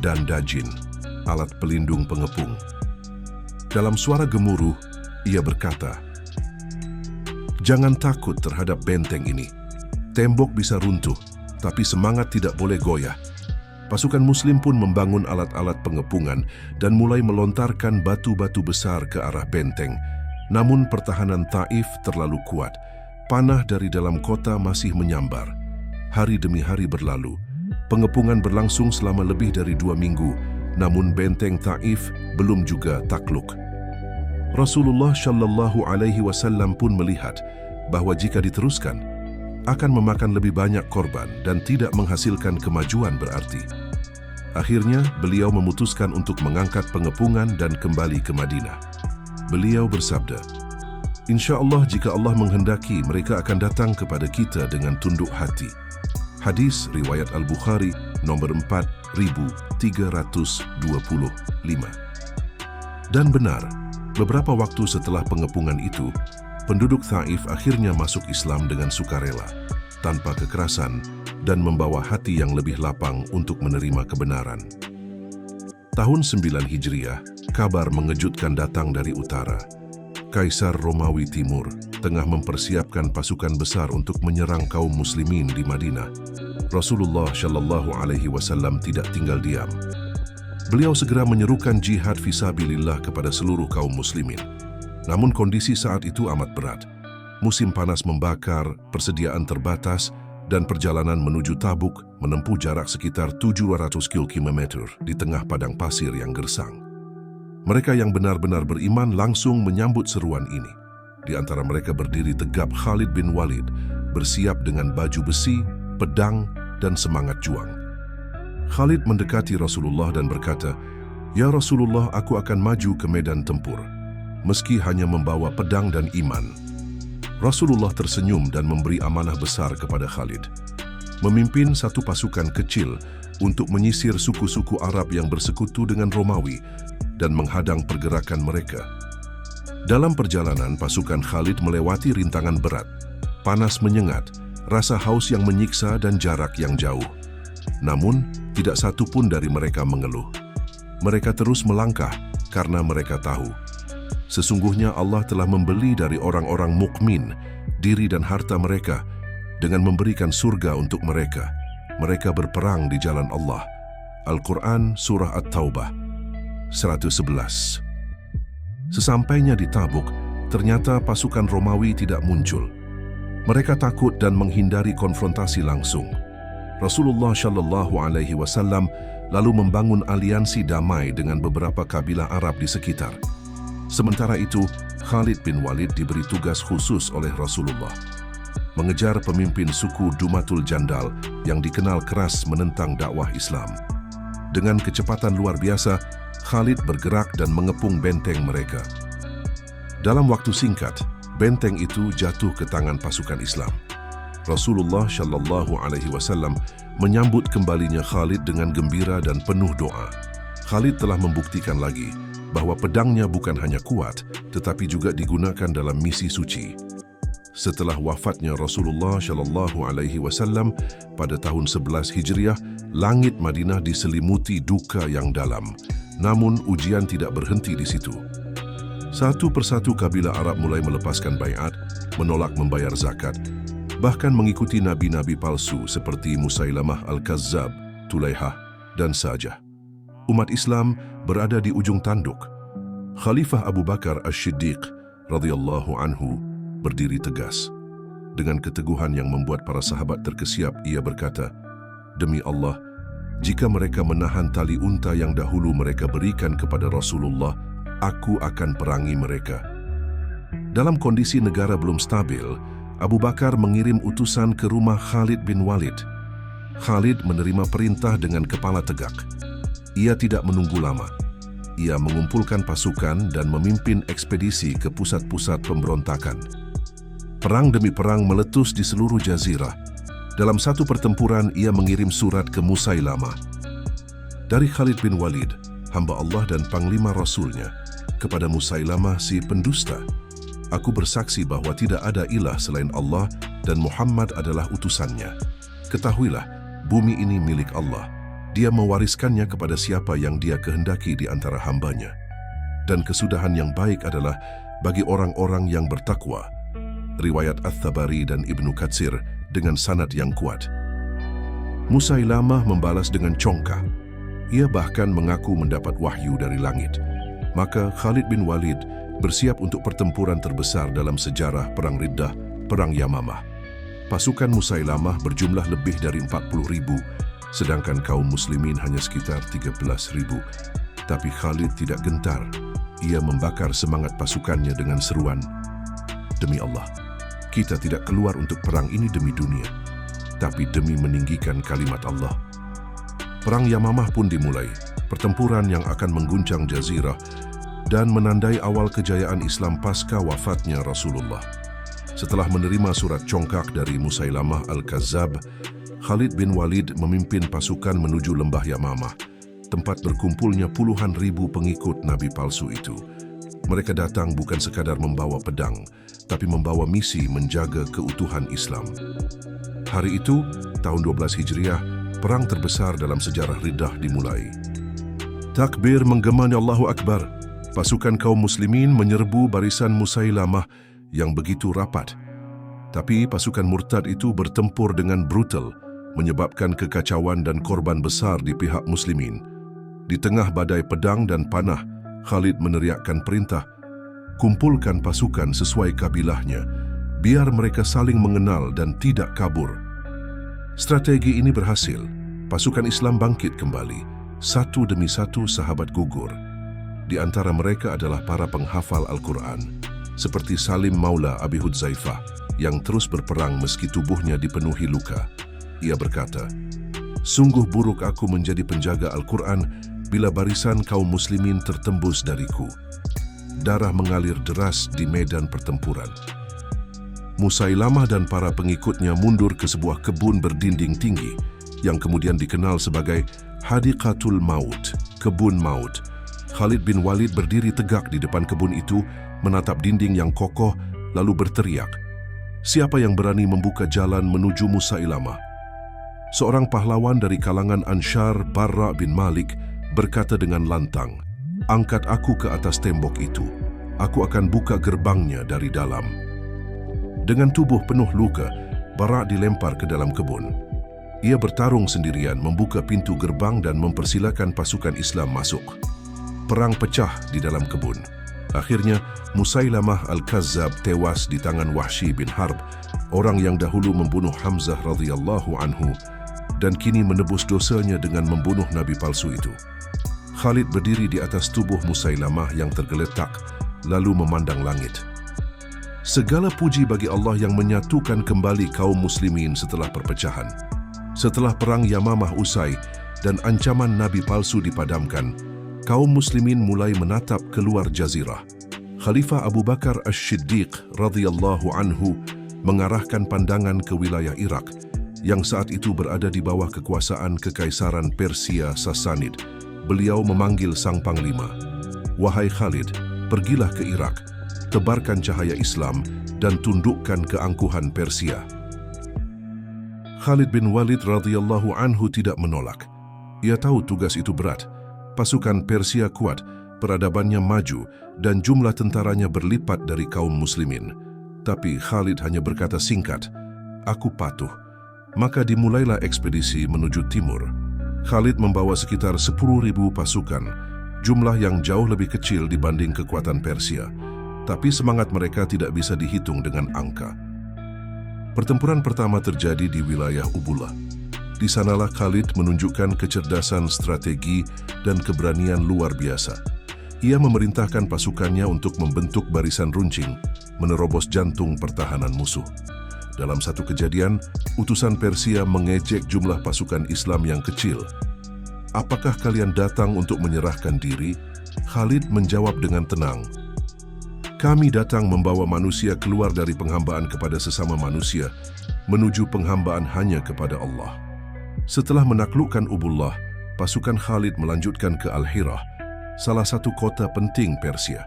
dan dajin, alat pelindung pengepung. Dalam suara gemuruh, ia berkata, "Jangan takut terhadap benteng ini. Tembok bisa runtuh, tapi semangat tidak boleh goyah." Pasukan Muslim pun membangun alat-alat pengepungan dan mulai melontarkan batu-batu besar ke arah benteng. Namun pertahanan Thaif terlalu kuat. Panah dari dalam kota masih menyambar. Hari demi hari berlalu. Pengepungan berlangsung selama lebih dari 2 minggu, namun benteng Thaif belum juga takluk. Rasulullah Shallallahu Alaihi Wasallam pun melihat bahwa jika diteruskan, akan memakan lebih banyak korban dan tidak menghasilkan kemajuan berarti. Akhirnya, beliau memutuskan untuk mengangkat pengepungan dan kembali ke Madinah. Beliau bersabda, "Insya Allah jika Allah menghendaki, mereka akan datang kepada kita dengan tunduk hati." Hadis riwayat Al-Bukhari nomor 4325. Dan benar, beberapa waktu setelah pengepungan itu, penduduk Thaif akhirnya masuk Islam dengan sukarela, tanpa kekerasan, dan membawa hati yang lebih lapang untuk menerima kebenaran. Tahun 9 Hijriah, kabar mengejutkan datang dari utara. Kaisar Romawi Timur tengah mempersiapkan pasukan besar untuk menyerang kaum muslimin di Madinah. Rasulullah Shallallahu Alaihi Wasallam tidak tinggal diam. Beliau segera menyerukan jihad fisabilillah kepada seluruh kaum muslimin. Namun kondisi saat itu amat berat. Musim panas membakar, persediaan terbatas, dan perjalanan menuju Tabuk menempuh jarak sekitar 700 km di tengah padang pasir yang gersang. Mereka yang benar-benar beriman langsung menyambut seruan ini. Di antara mereka berdiri tegap Khalid bin Walid, bersiap dengan baju besi, pedang, dan semangat juang. Khalid mendekati Rasulullah dan berkata, "Ya Rasulullah, aku akan maju ke medan tempur, meski hanya membawa pedang dan iman." Rasulullah tersenyum dan memberi amanah besar kepada Khalid, memimpin satu pasukan kecil untuk menyisir suku-suku Arab yang bersekutu dengan Romawi dan menghadang pergerakan mereka. Dalam perjalanan, pasukan Khalid melewati rintangan berat, panas menyengat, rasa haus yang menyiksa dan jarak yang jauh. Namun, tidak satu pun dari mereka mengeluh. Mereka terus melangkah karena mereka tahu sesungguhnya Allah telah membeli dari orang-orang mukmin diri dan harta mereka dengan memberikan surga untuk mereka. Mereka berperang di jalan Allah. Al-Quran Surah At-Taubah 111. Sesampainya di Tabuk, ternyata pasukan Romawi tidak muncul. Mereka takut dan menghindari konfrontasi langsung. Rasulullah Shallallahu Alaihi Wasallam lalu membangun aliansi damai dengan beberapa kabilah Arab di sekitar. Sementara itu, Khalid bin Walid diberi tugas khusus oleh Rasulullah, mengejar pemimpin suku Dumatul Jandal yang dikenal keras menentang dakwah Islam. Dengan kecepatan luar biasa, Khalid bergerak dan mengepung benteng mereka. Dalam waktu singkat, benteng itu jatuh ke tangan pasukan Islam. Rasulullah Shallallahu Alaihi Wasallam menyambut kembalinya Khalid dengan gembira dan penuh doa. Khalid telah membuktikan lagi bahwa pedangnya bukan hanya kuat, tetapi juga digunakan dalam misi suci. Setelah wafatnya Rasulullah Shallallahu Alaihi Wasallam pada tahun 11 Hijriah, langit Madinah diselimuti duka yang dalam. Namun ujian tidak berhenti di situ. Satu persatu kabilah Arab mulai melepaskan baiat, menolak membayar zakat, bahkan mengikuti nabi-nabi palsu seperti Musailamah Al-Kazzab, Tulaihah, dan Sajah. Umat Islam berada di ujung tanduk. Khalifah Abu Bakar As-Siddiq radhiyallahu anhu berdiri tegas. Dengan keteguhan yang membuat para sahabat terkesiap, ia berkata, "Demi Allah, jika mereka menahan tali unta yang dahulu mereka berikan kepada Rasulullah, aku akan perangi mereka." Dalam kondisi negara belum stabil, Abu Bakar mengirim utusan ke rumah Khalid bin Walid. Khalid menerima perintah dengan kepala tegak. Ia tidak menunggu lama. Ia mengumpulkan pasukan dan memimpin ekspedisi ke pusat-pusat pemberontakan. Perang demi perang meletus di seluruh jazirah. Dalam satu pertempuran, ia mengirim surat ke Musailamah. Dari Khalid bin Walid, hamba Allah dan panglima Rasulnya, kepada Musailamah si pendusta. Aku bersaksi bahwa tidak ada ilah selain Allah dan Muhammad adalah utusannya. Ketahuilah, bumi ini milik Allah. Dia mewariskannya kepada siapa yang dia kehendaki di antara hambanya. Dan kesudahan yang baik adalah bagi orang-orang yang bertakwa. Riwayat Ats-Tabari dan Ibnu Katsir dengan sanad yang kuat. Musailamah membalas dengan congkak. Ia bahkan mengaku mendapat wahyu dari langit. Maka Khalid bin Walid bersiap untuk pertempuran terbesar dalam sejarah Perang Riddah, Perang Yamamah. Pasukan Musailamah berjumlah lebih dari 40.000, sedangkan kaum muslimin hanya sekitar 13.000. Tapi Khalid tidak gentar. Ia membakar semangat pasukannya dengan seruan, "Demi Allah, kita tidak keluar untuk perang ini demi dunia, tapi demi meninggikan kalimat Allah." Perang Yamamah pun dimulai, pertempuran yang akan mengguncang jazirah dan menandai awal kejayaan Islam pasca wafatnya Rasulullah. Setelah menerima surat congkak dari Musailamah Al-Kazzab, Khalid bin Walid memimpin pasukan menuju lembah Yamamah, tempat berkumpulnya puluhan ribu pengikut Nabi palsu itu. Mereka datang bukan sekadar membawa pedang, tapi membawa misi menjaga keutuhan Islam. Hari itu, tahun 12 Hijriah, perang terbesar dalam sejarah Riddah dimulai. Takbir menggema Allahu Akbar. Pasukan kaum muslimin menyerbu barisan Musailamah yang begitu rapat. Tapi pasukan murtad itu bertempur dengan brutal, menyebabkan kekacauan dan korban besar di pihak muslimin. Di tengah badai pedang dan panah, Khalid meneriakkan perintah, "Kumpulkan pasukan sesuai kabilahnya, biar mereka saling mengenal dan tidak kabur." Strategi ini berhasil. Pasukan Islam bangkit kembali. Satu demi satu sahabat gugur. Di antara mereka adalah para penghafal Al-Quran, seperti Salim Maula Abi Hudzaifah, yang terus berperang meski tubuhnya dipenuhi luka. Ia berkata, "Sungguh buruk aku menjadi penjaga Al-Quran bila barisan kaum muslimin tertembus dariku." Darah mengalir deras di medan pertempuran. Musailamah dan para pengikutnya mundur ke sebuah kebun berdinding tinggi, yang kemudian dikenal sebagai Hadiqatul Maut, kebun maut. Khalid bin Walid berdiri tegak di depan kebun itu, menatap dinding yang kokoh, lalu berteriak, "Siapa yang berani membuka jalan menuju Musailamah?" Seorang pahlawan dari kalangan Ansyar Barra bin Malik berkata dengan lantang, "Angkat aku ke atas tembok itu. Aku akan buka gerbangnya dari dalam." Dengan tubuh penuh luka, Barra dilempar ke dalam kebun. Ia bertarung sendirian membuka pintu gerbang dan mempersilakan pasukan Islam masuk. Perang pecah di dalam kebun. Akhirnya, Musailamah Al-Kazzab tewas di tangan Wahsy bin Harb, orang yang dahulu membunuh Hamzah radhiyallahu anhu dan kini menebus dosanya dengan membunuh Nabi palsu itu. Khalid berdiri di atas tubuh Musailamah yang tergeletak, lalu memandang langit. Segala puji bagi Allah yang menyatukan kembali kaum muslimin setelah perpecahan. Setelah perang Yamamah usai dan ancaman Nabi palsu dipadamkan, kaum muslimin mulai menatap keluar jazirah. Khalifah Abu Bakar As-Siddiq radhiyallahu anhu mengarahkan pandangan ke wilayah Irak yang saat itu berada di bawah kekuasaan Kekaisaran Persia Sassanid. Beliau memanggil sang panglima, "Wahai Khalid, pergilah ke Irak, tebarkan cahaya Islam dan tundukkan keangkuhan Persia." Khalid bin Walid radhiyallahu anhu tidak menolak. Ia tahu tugas itu berat. Pasukan Persia kuat, peradabannya maju, dan jumlah tentaranya berlipat dari kaum muslimin. Tapi Khalid hanya berkata singkat, "Aku patuh." Maka dimulailah ekspedisi menuju timur. Khalid membawa sekitar 10.000 pasukan, jumlah yang jauh lebih kecil dibanding kekuatan Persia. Tapi semangat mereka tidak bisa dihitung dengan angka. Pertempuran pertama terjadi di wilayah Ubullah. Di sanalah Khalid menunjukkan kecerdasan strategi dan keberanian luar biasa. Ia memerintahkan pasukannya untuk membentuk barisan runcing, menerobos jantung pertahanan musuh. Dalam satu kejadian, utusan Persia mengejek jumlah pasukan Islam yang kecil. "Apakah kalian datang untuk menyerahkan diri?" Khalid menjawab dengan tenang, "Kami datang membawa manusia keluar dari penghambaan kepada sesama manusia, menuju penghambaan hanya kepada Allah." Setelah menaklukkan Ubullah, pasukan Khalid melanjutkan ke Al-Hirah, salah satu kota penting Persia.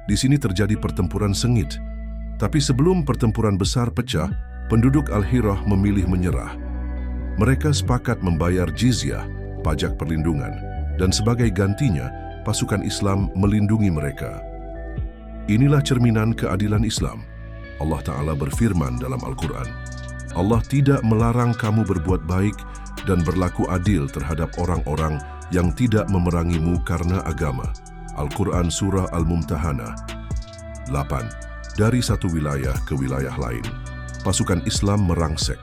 Di sini terjadi pertempuran sengit. Tapi sebelum pertempuran besar pecah, penduduk Al-Hirah memilih menyerah. Mereka sepakat membayar jizyah, pajak perlindungan, dan sebagai gantinya, pasukan Islam melindungi mereka. Inilah cerminan keadilan Islam. Allah Ta'ala berfirman dalam Al-Quran, "Allah tidak melarang kamu berbuat baik dan berlaku adil terhadap orang-orang yang tidak memerangimu karena agama." Al-Quran Surah Al-Mumtahanah 8. Dari satu wilayah ke wilayah lain, pasukan Islam merangsek.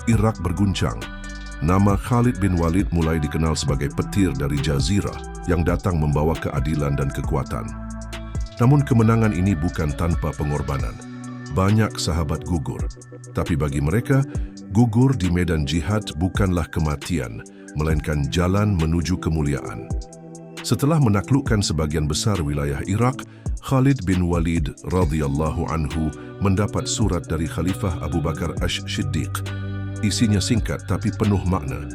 Irak berguncang. Nama Khalid bin Walid mulai dikenal sebagai petir dari Jazirah yang datang membawa keadilan dan kekuatan. Namun kemenangan ini bukan tanpa pengorbanan. Banyak sahabat gugur. Tapi bagi mereka, gugur di medan jihad bukanlah kematian, melainkan jalan menuju kemuliaan. Setelah menaklukkan sebagian besar wilayah Irak, Khalid bin Walid radhiyallahu anhu mendapat surat dari Khalifah Abu Bakar Ash-Shiddiq. Isinya singkat tapi penuh makna.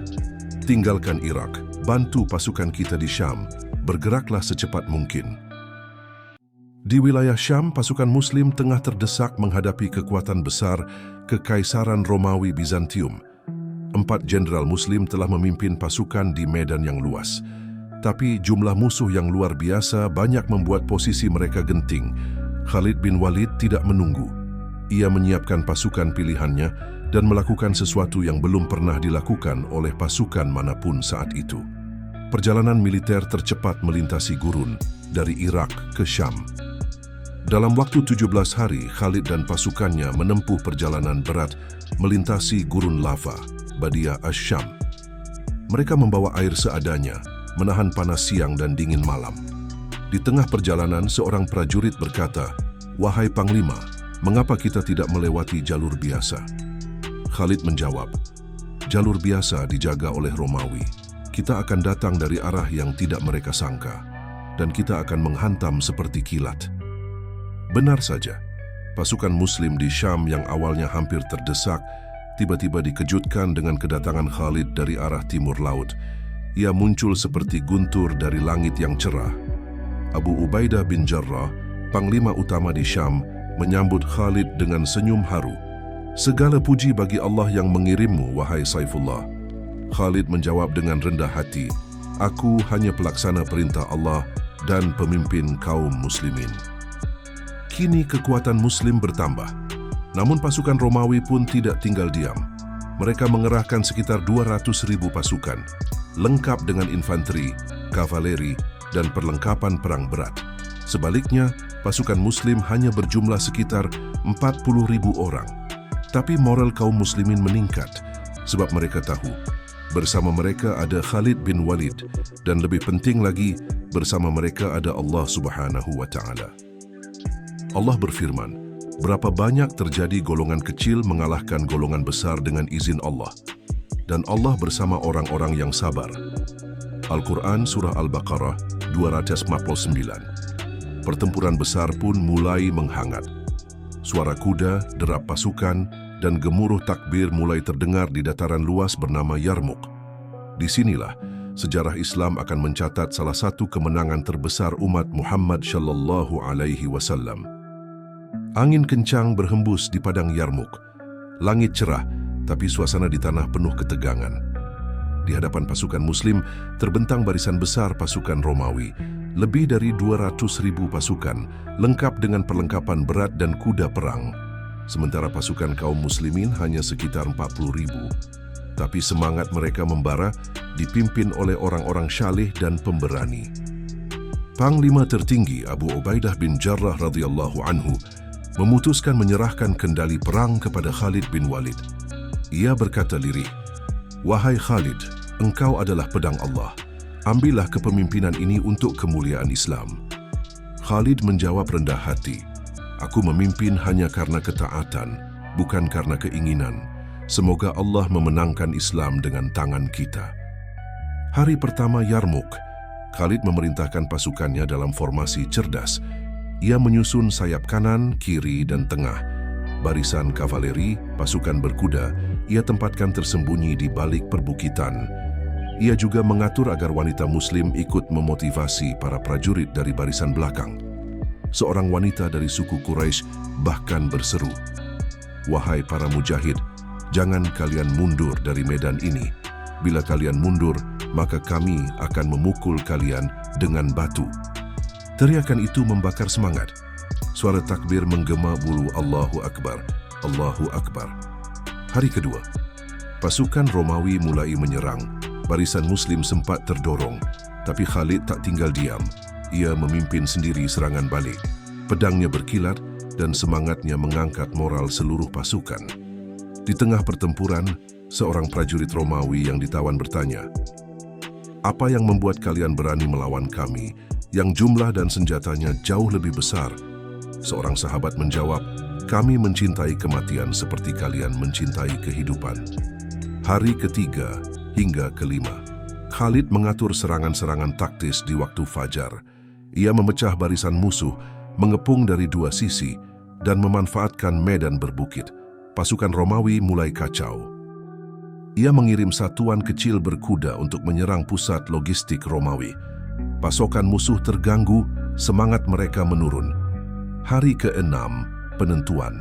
"Tinggalkan Irak, bantu pasukan kita di Syam, bergeraklah secepat mungkin." Di wilayah Syam, pasukan Muslim tengah terdesak menghadapi kekuatan besar Kekaisaran Romawi Bizantium. 4 jenderal Muslim telah memimpin pasukan di medan yang luas. Tapi jumlah musuh yang luar biasa banyak membuat posisi mereka genting. Khalid bin Walid tidak menunggu. Ia menyiapkan pasukan pilihannya dan melakukan sesuatu yang belum pernah dilakukan oleh pasukan manapun saat itu. Perjalanan militer tercepat melintasi gurun dari Irak ke Syam. Dalam waktu 17 hari, Khalid dan pasukannya menempuh perjalanan berat melintasi gurun lava, Badiah Asy-Syam. Mereka membawa air seadanya, menahan panas siang dan dingin malam. Di tengah perjalanan, seorang prajurit berkata, "Wahai Panglima, mengapa kita tidak melewati jalur biasa?" Khalid menjawab, "Jalur biasa dijaga oleh Romawi. Kita akan datang dari arah yang tidak mereka sangka, dan kita akan menghantam seperti kilat." Benar saja, pasukan Muslim di Syam yang awalnya hampir terdesak, tiba-tiba dikejutkan dengan kedatangan Khalid dari arah timur laut. Ia muncul seperti guntur dari langit yang cerah. Abu Ubaidah bin Jarrah, panglima utama di Syam, menyambut Khalid dengan senyum haru. "Segala puji bagi Allah yang mengirimmu, wahai Saifullah." Khalid menjawab dengan rendah hati, "Aku hanya pelaksana perintah Allah dan pemimpin kaum muslimin." Kini kekuatan Muslim bertambah. Namun pasukan Romawi pun tidak tinggal diam. Mereka mengerahkan sekitar 200.000 pasukan, lengkap dengan infanteri, kavaleri, dan perlengkapan perang berat. Sebaliknya, pasukan Muslim hanya berjumlah sekitar 40.000 orang. Tapi moral kaum muslimin meningkat, sebab mereka tahu, bersama mereka ada Khalid bin Walid, dan lebih penting lagi, bersama mereka ada Allah Subhanahu wa Ta'ala. Allah berfirman, "Berapa banyak terjadi golongan kecil mengalahkan golongan besar dengan izin Allah. Dan Allah bersama orang-orang yang sabar." Al-Quran Surah Al-Baqarah 259. Pertempuran besar pun mulai menghangat. Suara kuda, derap pasukan, dan gemuruh takbir mulai terdengar di dataran luas bernama Yarmuk. Disinilah sejarah Islam akan mencatat salah satu kemenangan terbesar umat Muhammad Shallallahu Alaihi Wasallam. Angin kencang berhembus di padang Yarmuk. Langit cerah, tapi suasana di tanah penuh ketegangan. Di hadapan pasukan Muslim, terbentang barisan besar pasukan Romawi. Lebih dari 200.000 pasukan, lengkap dengan perlengkapan berat dan kuda perang. Sementara pasukan kaum Muslimin hanya sekitar 40.000. Tapi semangat mereka membara, dipimpin oleh orang-orang syalih dan pemberani. Panglima tertinggi Abu Ubaidah bin Jarrah radhiyallahu anhu memutuskan menyerahkan kendali perang kepada Khalid bin Walid. Ia berkata lirih, "Wahai Khalid, engkau adalah pedang Allah. Ambillah kepemimpinan ini untuk kemuliaan Islam." Khalid menjawab rendah hati, "Aku memimpin hanya karena ketaatan, bukan karena keinginan. Semoga Allah memenangkan Islam dengan tangan kita." Hari pertama Yarmuk, Khalid memerintahkan pasukannya dalam formasi cerdas. Ia menyusun sayap kanan, kiri, dan tengah. Barisan kavaleri, pasukan berkuda, ia tempatkan tersembunyi di balik perbukitan. Ia juga mengatur agar wanita Muslim ikut memotivasi para prajurit dari barisan belakang. Seorang wanita dari suku Quraisy bahkan berseru, "Wahai para mujahid, jangan kalian mundur dari medan ini. Bila kalian mundur, maka kami akan memukul kalian dengan batu." Teriakan itu membakar semangat. Suara takbir menggema bulu Allahu Akbar, Allahu Akbar. Hari kedua, pasukan Romawi mulai menyerang. Barisan Muslim sempat terdorong, tapi Khalid tak tinggal diam. Ia memimpin sendiri serangan balik. Pedangnya berkilat dan semangatnya mengangkat moral seluruh pasukan. Di tengah pertempuran, seorang prajurit Romawi yang ditawan bertanya, "Apa yang membuat kalian berani melawan kami, yang jumlah dan senjatanya jauh lebih besar?" Seorang sahabat menjawab, "Kami mencintai kematian seperti kalian mencintai kehidupan." Hari ketiga hingga kelima, Khalid mengatur serangan-serangan taktis di waktu fajar. Ia memecah barisan musuh, mengepung dari dua sisi, dan memanfaatkan medan berbukit. Pasukan Romawi mulai kacau. Ia mengirim satuan kecil berkuda untuk menyerang pusat logistik Romawi. Pasokan musuh terganggu, semangat mereka menurun. Hari ke-6, penentuan.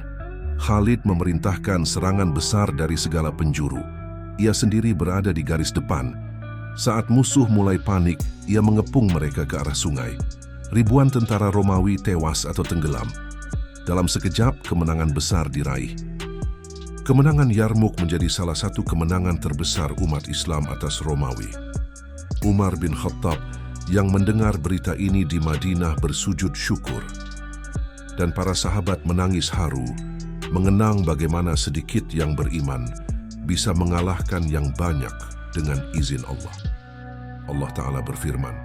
Khalid memerintahkan serangan besar dari segala penjuru. Ia sendiri berada di garis depan. Saat musuh mulai panik, ia mengepung mereka ke arah sungai. Ribuan tentara Romawi tewas atau tenggelam. Dalam sekejap, kemenangan besar diraih. Kemenangan Yarmuk menjadi salah satu kemenangan terbesar umat Islam atas Romawi. Umar bin Khattab yang mendengar berita ini di Madinah bersujud syukur. Dan para sahabat menangis haru, mengenang bagaimana sedikit yang beriman bisa mengalahkan yang banyak dengan izin Allah. Allah Ta'ala berfirman,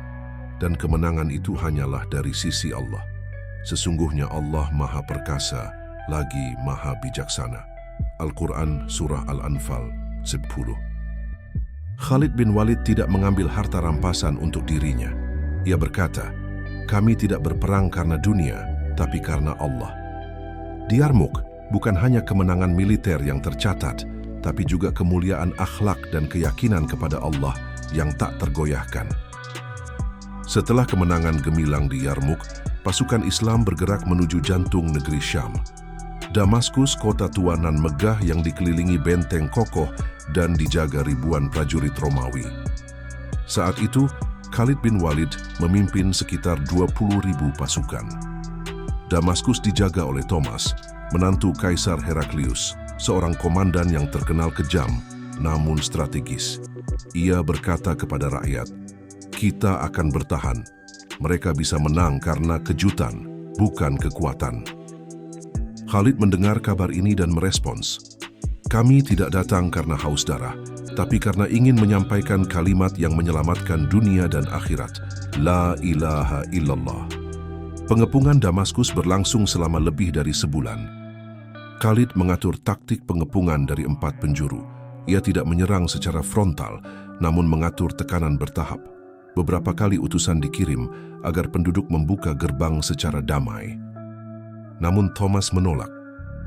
"Dan kemenangan itu hanyalah dari sisi Allah. Sesungguhnya Allah Maha Perkasa, lagi Maha Bijaksana." Al-Quran Surah Al-Anfal 10. Khalid bin Walid tidak mengambil harta rampasan untuk dirinya. Ia berkata, "Kami tidak berperang karena dunia, tapi karena Allah." Di Yarmuk, bukan hanya kemenangan militer yang tercatat, tapi juga kemuliaan akhlak dan keyakinan kepada Allah yang tak tergoyahkan. Setelah kemenangan gemilang di Yarmuk, pasukan Islam bergerak menuju jantung negeri Syam. Damaskus, kota tua nan megah yang dikelilingi benteng kokoh dan dijaga ribuan prajurit Romawi. Saat itu, Khalid bin Walid memimpin sekitar 20.000 pasukan. Damaskus dijaga oleh Thomas, menantu Kaisar Heraklius, seorang komandan yang terkenal kejam namun strategis. Ia berkata kepada rakyat, "Kita akan bertahan. Mereka bisa menang karena kejutan, bukan kekuatan." Khalid mendengar kabar ini dan merespons, "Kami tidak datang karena haus darah, tapi karena ingin menyampaikan kalimat yang menyelamatkan dunia dan akhirat. La ilaha illallah." Pengepungan Damaskus berlangsung selama lebih dari sebulan. Khalid mengatur taktik pengepungan dari 4 penjuru. Ia tidak menyerang secara frontal, namun mengatur tekanan bertahap. Beberapa kali utusan dikirim agar penduduk membuka gerbang secara damai. Namun Thomas menolak.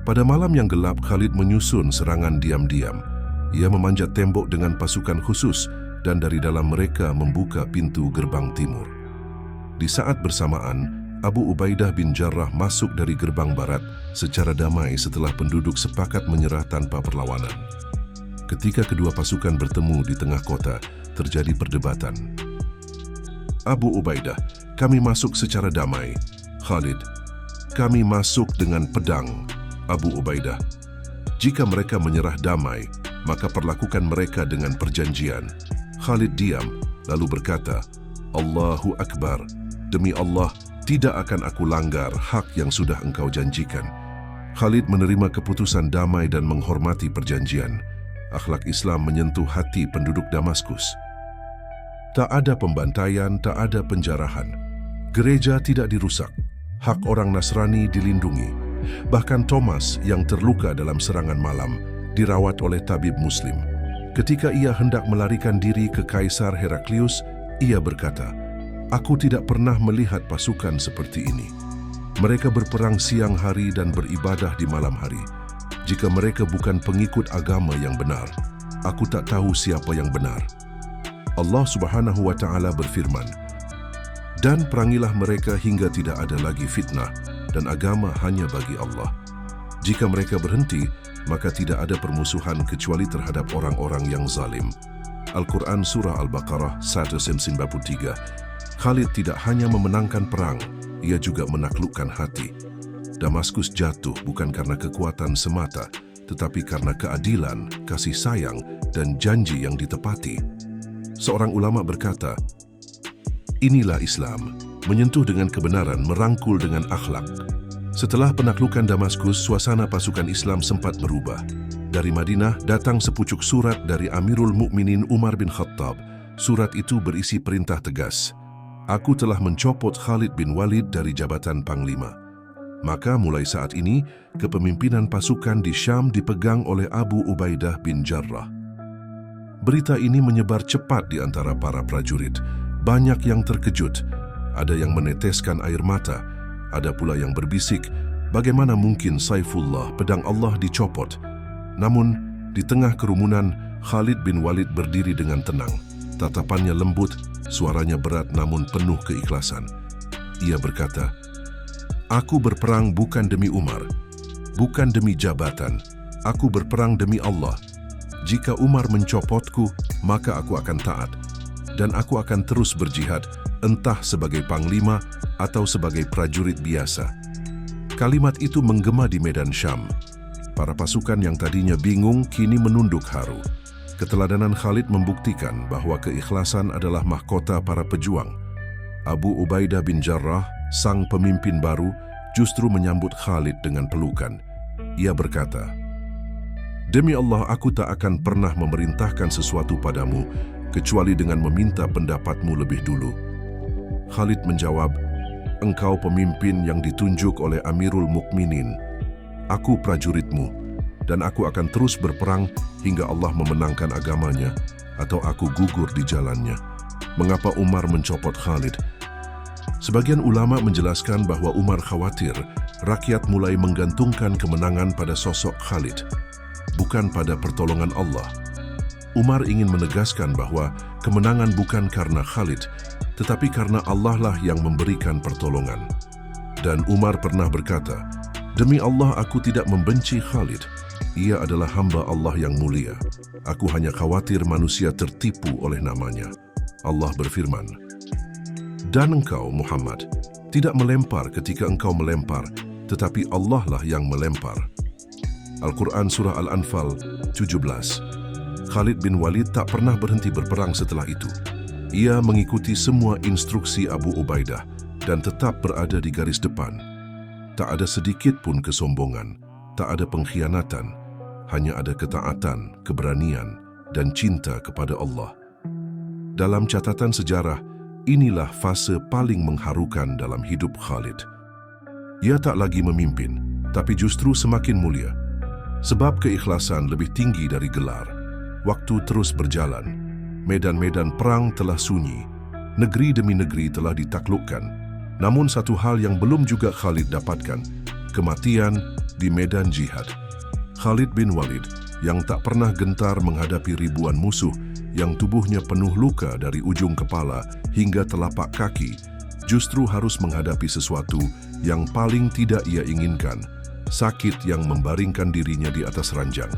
Pada malam yang gelap, Khalid menyusun serangan diam-diam. Ia memanjat tembok dengan pasukan khusus dan dari dalam mereka membuka pintu gerbang timur. Di saat bersamaan, Abu Ubaidah bin Jarrah masuk dari gerbang barat secara damai setelah penduduk sepakat menyerah tanpa perlawanan. Ketika kedua pasukan bertemu di tengah kota, terjadi perdebatan. Abu Ubaidah, kami masuk secara damai. Khalid, kami masuk dengan pedang. Abu Ubaidah, jika mereka menyerah damai, maka perlakukan mereka dengan perjanjian. Khalid diam, lalu berkata, Allahu Akbar, demi Allah, tidak akan aku langgar hak yang sudah engkau janjikan. Khalid menerima keputusan damai dan menghormati perjanjian. Akhlak Islam menyentuh hati penduduk Damaskus. Tak ada pembantaian, tak ada penjarahan. Gereja tidak dirusak. Hak orang Nasrani dilindungi. Bahkan Thomas yang terluka dalam serangan malam dirawat oleh tabib Muslim. Ketika ia hendak melarikan diri ke Kaisar Heraklius, ia berkata, "Aku tidak pernah melihat pasukan seperti ini. Mereka berperang siang hari dan beribadah di malam hari. Jika mereka bukan pengikut agama yang benar, aku tak tahu siapa yang benar." Allah Subhanahu wa Ta'ala berfirman, "Dan perangilah mereka hingga tidak ada lagi fitnah, dan agama hanya bagi Allah. Jika mereka berhenti, maka tidak ada permusuhan kecuali terhadap orang-orang yang zalim." Al-Quran Surah Al-Baqarah 193. Khalid tidak hanya memenangkan perang, ia juga menaklukkan hati. Damaskus jatuh bukan karena kekuatan semata, tetapi karena keadilan, kasih sayang, dan janji yang ditepati. Seorang ulama berkata, "Inilah Islam, menyentuh dengan kebenaran, merangkul dengan akhlak." Setelah penaklukan Damaskus, suasana pasukan Islam sempat berubah. Dari Madinah datang sepucuk surat dari Amirul Mukminin Umar bin Khattab. Surat itu berisi perintah tegas. "Aku telah mencopot Khalid bin Walid dari jabatan Panglima." Maka mulai saat ini, kepemimpinan pasukan di Syam dipegang oleh Abu Ubaidah bin Jarrah. Berita ini menyebar cepat di antara para prajurit. Banyak yang terkejut, ada yang meneteskan air mata, ada pula yang berbisik, bagaimana mungkin Saifullah, pedang Allah, dicopot? Namun, di tengah kerumunan, Khalid bin Walid berdiri dengan tenang. Tatapannya lembut, suaranya berat namun penuh keikhlasan. Ia berkata, "Aku berperang bukan demi Umar, bukan demi jabatan. Aku berperang demi Allah. Jika Umar mencopotku, maka aku akan taat. Dan aku akan terus berjihad, entah sebagai panglima atau sebagai prajurit biasa." Kalimat itu menggema di medan Syam. Para pasukan yang tadinya bingung kini menunduk haru. Keteladanan Khalid membuktikan bahwa keikhlasan adalah mahkota para pejuang. Abu Ubaidah bin Jarrah, sang pemimpin baru, justru menyambut Khalid dengan pelukan. Ia berkata, "Demi Allah, aku tak akan pernah memerintahkan sesuatu padamu, kecuali dengan meminta pendapatmu lebih dulu." Khalid menjawab, "Engkau pemimpin yang ditunjuk oleh Amirul Mukminin. Aku prajuritmu, dan aku akan terus berperang hingga Allah memenangkan agamanya, atau aku gugur di jalannya." Mengapa Umar mencopot Khalid? Sebagian ulama menjelaskan bahwa Umar khawatir rakyat mulai menggantungkan kemenangan pada sosok Khalid, bukan pada pertolongan Allah. Umar ingin menegaskan bahwa kemenangan bukan karena Khalid, tetapi karena Allah lah yang memberikan pertolongan. Dan Umar pernah berkata, "Demi Allah, aku tidak membenci Khalid. Ia adalah hamba Allah yang mulia. Aku hanya khawatir manusia tertipu oleh namanya." Allah berfirman, "Dan engkau, Muhammad, tidak melempar ketika engkau melempar, tetapi Allah lah yang melempar." Al-Quran Surah Al-Anfal 17. Khalid bin Walid tak pernah berhenti berperang setelah itu. Ia mengikuti semua instruksi Abu Ubaidah dan tetap berada di garis depan. Tak ada sedikit pun kesombongan, tak ada pengkhianatan, hanya ada ketaatan, keberanian, dan cinta kepada Allah. Dalam catatan sejarah, inilah fase paling mengharukan dalam hidup Khalid. Ia tak lagi memimpin, tapi justru semakin mulia. Sebab keikhlasan lebih tinggi dari gelar. Waktu terus berjalan. Medan-medan perang telah sunyi. Negeri demi negeri telah ditaklukkan. Namun satu hal yang belum juga Khalid dapatkan, kematian di medan jihad. Khalid bin Walid, yang tak pernah gentar menghadapi ribuan musuh, yang tubuhnya penuh luka dari ujung kepala hingga telapak kaki, justru harus menghadapi sesuatu yang paling tidak ia inginkan, sakit yang membaringkan dirinya di atas ranjang.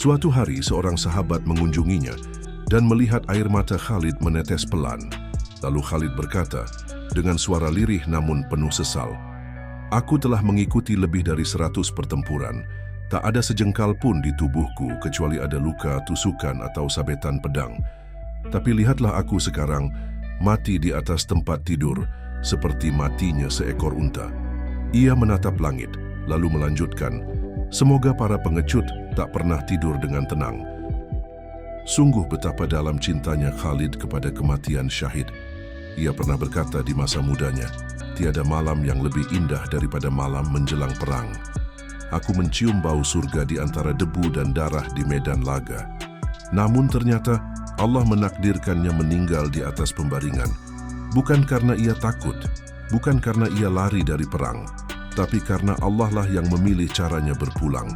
Suatu hari seorang sahabat mengunjunginya dan melihat air mata Khalid menetes pelan. Lalu Khalid berkata dengan suara lirih namun penuh sesal, "Aku telah mengikuti lebih dari 100 pertempuran. Tak ada sejengkal pun di tubuhku kecuali ada luka, tusukan atau sabetan pedang. Tapi lihatlah aku sekarang, mati di atas tempat tidur, seperti matinya seekor unta." Ia menatap langit, lalu melanjutkan, "Semoga para pengecut tak pernah tidur dengan tenang." Sungguh betapa dalam cintanya Khalid kepada kematian syahid. Ia pernah berkata di masa mudanya, "Tiada malam yang lebih indah daripada malam menjelang perang. Aku mencium bau surga di antara debu dan darah di medan laga." Namun ternyata Allah menakdirkannya meninggal di atas pembaringan. Bukan karena ia takut, bukan karena ia lari dari perang, tapi karena Allah lah yang memilih caranya berpulang.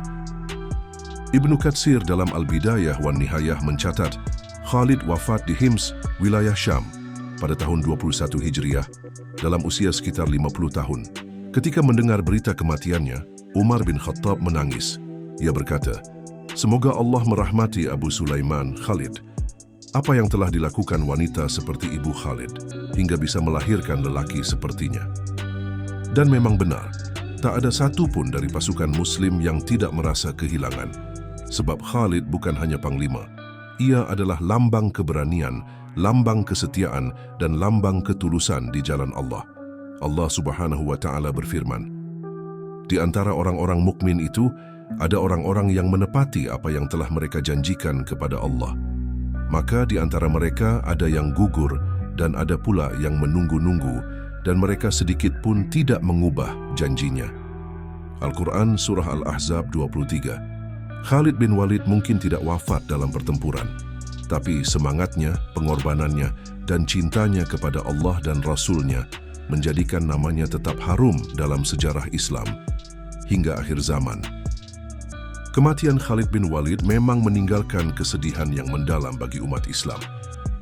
Ibnu Katsir dalam Al-Bidayah wan Nihayah mencatat, Khalid wafat di Hims, wilayah Syam, pada tahun 21 Hijriah, dalam usia sekitar 50 tahun. Ketika mendengar berita kematiannya, Umar bin Khattab menangis. Ia berkata, "Semoga Allah merahmati Abu Sulaiman Khalid. Apa yang telah dilakukan wanita seperti ibu Khalid hingga bisa melahirkan lelaki sepertinya?" Dan memang benar, tak ada satu pun dari pasukan Muslim yang tidak merasa kehilangan. Sebab Khalid bukan hanya panglima, ia adalah lambang keberanian, lambang kesetiaan, dan lambang ketulusan di jalan Allah. Allah Subhanahu wa Ta'ala berfirman, "Di antara orang-orang mukmin itu, ada orang-orang yang menepati apa yang telah mereka janjikan kepada Allah. Maka di antara mereka ada yang gugur dan ada pula yang menunggu-nunggu, dan mereka sedikit pun tidak mengubah janjinya." Al-Quran Surah Al-Ahzab 23. Khalid bin Walid mungkin tidak wafat dalam pertempuran, tapi semangatnya, pengorbanannya, dan cintanya kepada Allah dan Rasul-Nya menjadikan namanya tetap harum dalam sejarah Islam hingga akhir zaman. Kematian Khalid bin Walid memang meninggalkan kesedihan yang mendalam bagi umat Islam.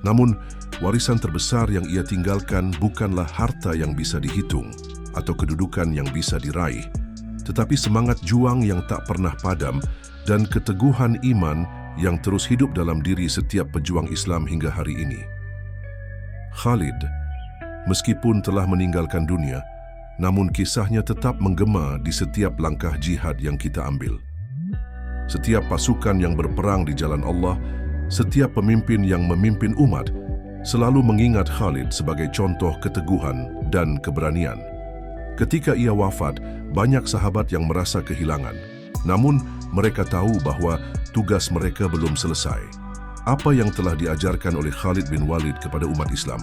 Namun, warisan terbesar yang ia tinggalkan bukanlah harta yang bisa dihitung atau kedudukan yang bisa diraih, tetapi semangat juang yang tak pernah padam dan keteguhan iman yang terus hidup dalam diri setiap pejuang Islam hingga hari ini. Khalid, meskipun telah meninggalkan dunia, namun kisahnya tetap menggema di setiap langkah jihad yang kita ambil. Setiap pasukan yang berperang di jalan Allah, setiap pemimpin yang memimpin umat, selalu mengingat Khalid sebagai contoh keteguhan dan keberanian. Ketika ia wafat, banyak sahabat yang merasa kehilangan. Namun, mereka tahu bahwa tugas mereka belum selesai. Apa yang telah diajarkan oleh Khalid bin Walid kepada umat Islam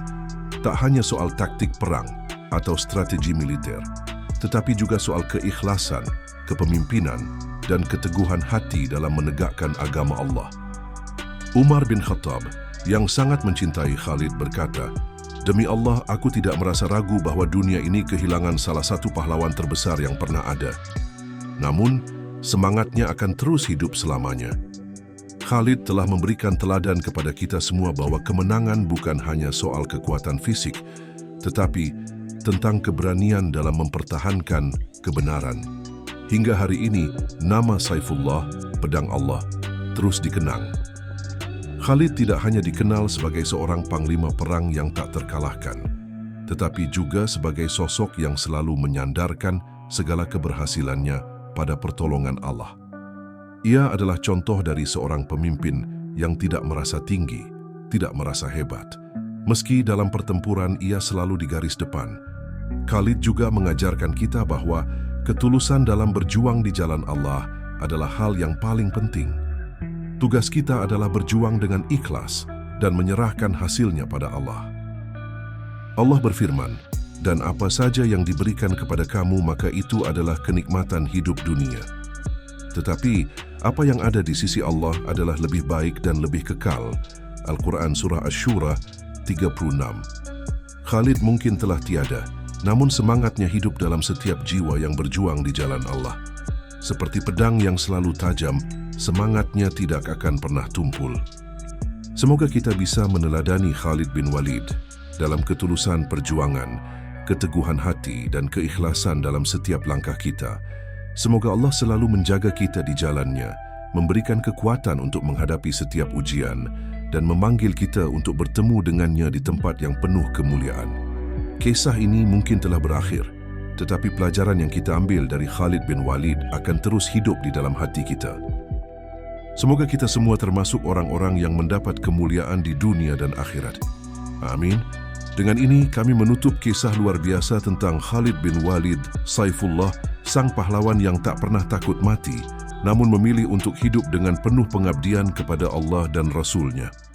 tak hanya soal taktik perang atau strategi militer, tetapi juga soal keikhlasan, kepemimpinan, dan keteguhan hati dalam menegakkan agama Allah. Umar bin Khattab, yang sangat mencintai Khalid, berkata, "Demi Allah, aku tidak merasa ragu bahwa dunia ini kehilangan salah satu pahlawan terbesar yang pernah ada. Namun, semangatnya akan terus hidup selamanya." Khalid telah memberikan teladan kepada kita semua bahwa kemenangan bukan hanya soal kekuatan fisik, tetapi tentang keberanian dalam mempertahankan kebenaran. Hingga hari ini, nama Saifullah, pedang Allah, terus dikenang. Khalid tidak hanya dikenal sebagai seorang panglima perang yang tak terkalahkan, tetapi juga sebagai sosok yang selalu menyandarkan segala keberhasilannya pada pertolongan Allah. Ia adalah contoh dari seorang pemimpin yang tidak merasa tinggi, tidak merasa hebat. Meski dalam pertempuran ia selalu di garis depan, Khalid juga mengajarkan kita bahwa ketulusan dalam berjuang di jalan Allah adalah hal yang paling penting. Tugas kita adalah berjuang dengan ikhlas dan menyerahkan hasilnya pada Allah. Allah berfirman, "Dan apa saja yang diberikan kepada kamu, maka itu adalah kenikmatan hidup dunia. Tetapi apa yang ada di sisi Allah adalah lebih baik dan lebih kekal." Al-Quran Surah Asy-Syura 36. Khalid mungkin telah tiada, namun semangatnya hidup dalam setiap jiwa yang berjuang di jalan Allah. Seperti pedang yang selalu tajam, semangatnya tidak akan pernah tumpul. Semoga kita bisa meneladani Khalid bin Walid dalam ketulusan perjuangan, keteguhan hati, dan keikhlasan dalam setiap langkah kita. Semoga Allah selalu menjaga kita di jalannya memberikan kekuatan untuk menghadapi setiap ujian, dan memanggil kita untuk bertemu dengannya di tempat yang penuh kemuliaan. Kisah ini mungkin telah berakhir, tetapi pelajaran yang kita ambil dari Khalid bin Walid akan terus hidup di dalam hati kita. Semoga kita semua termasuk orang-orang yang mendapat kemuliaan di dunia dan akhirat. Amin. Dengan ini kami menutup kisah luar biasa tentang Khalid bin Walid, Saifullah, sang pahlawan yang tak pernah takut mati, namun memilih untuk hidup dengan penuh pengabdian kepada Allah dan Rasul-Nya.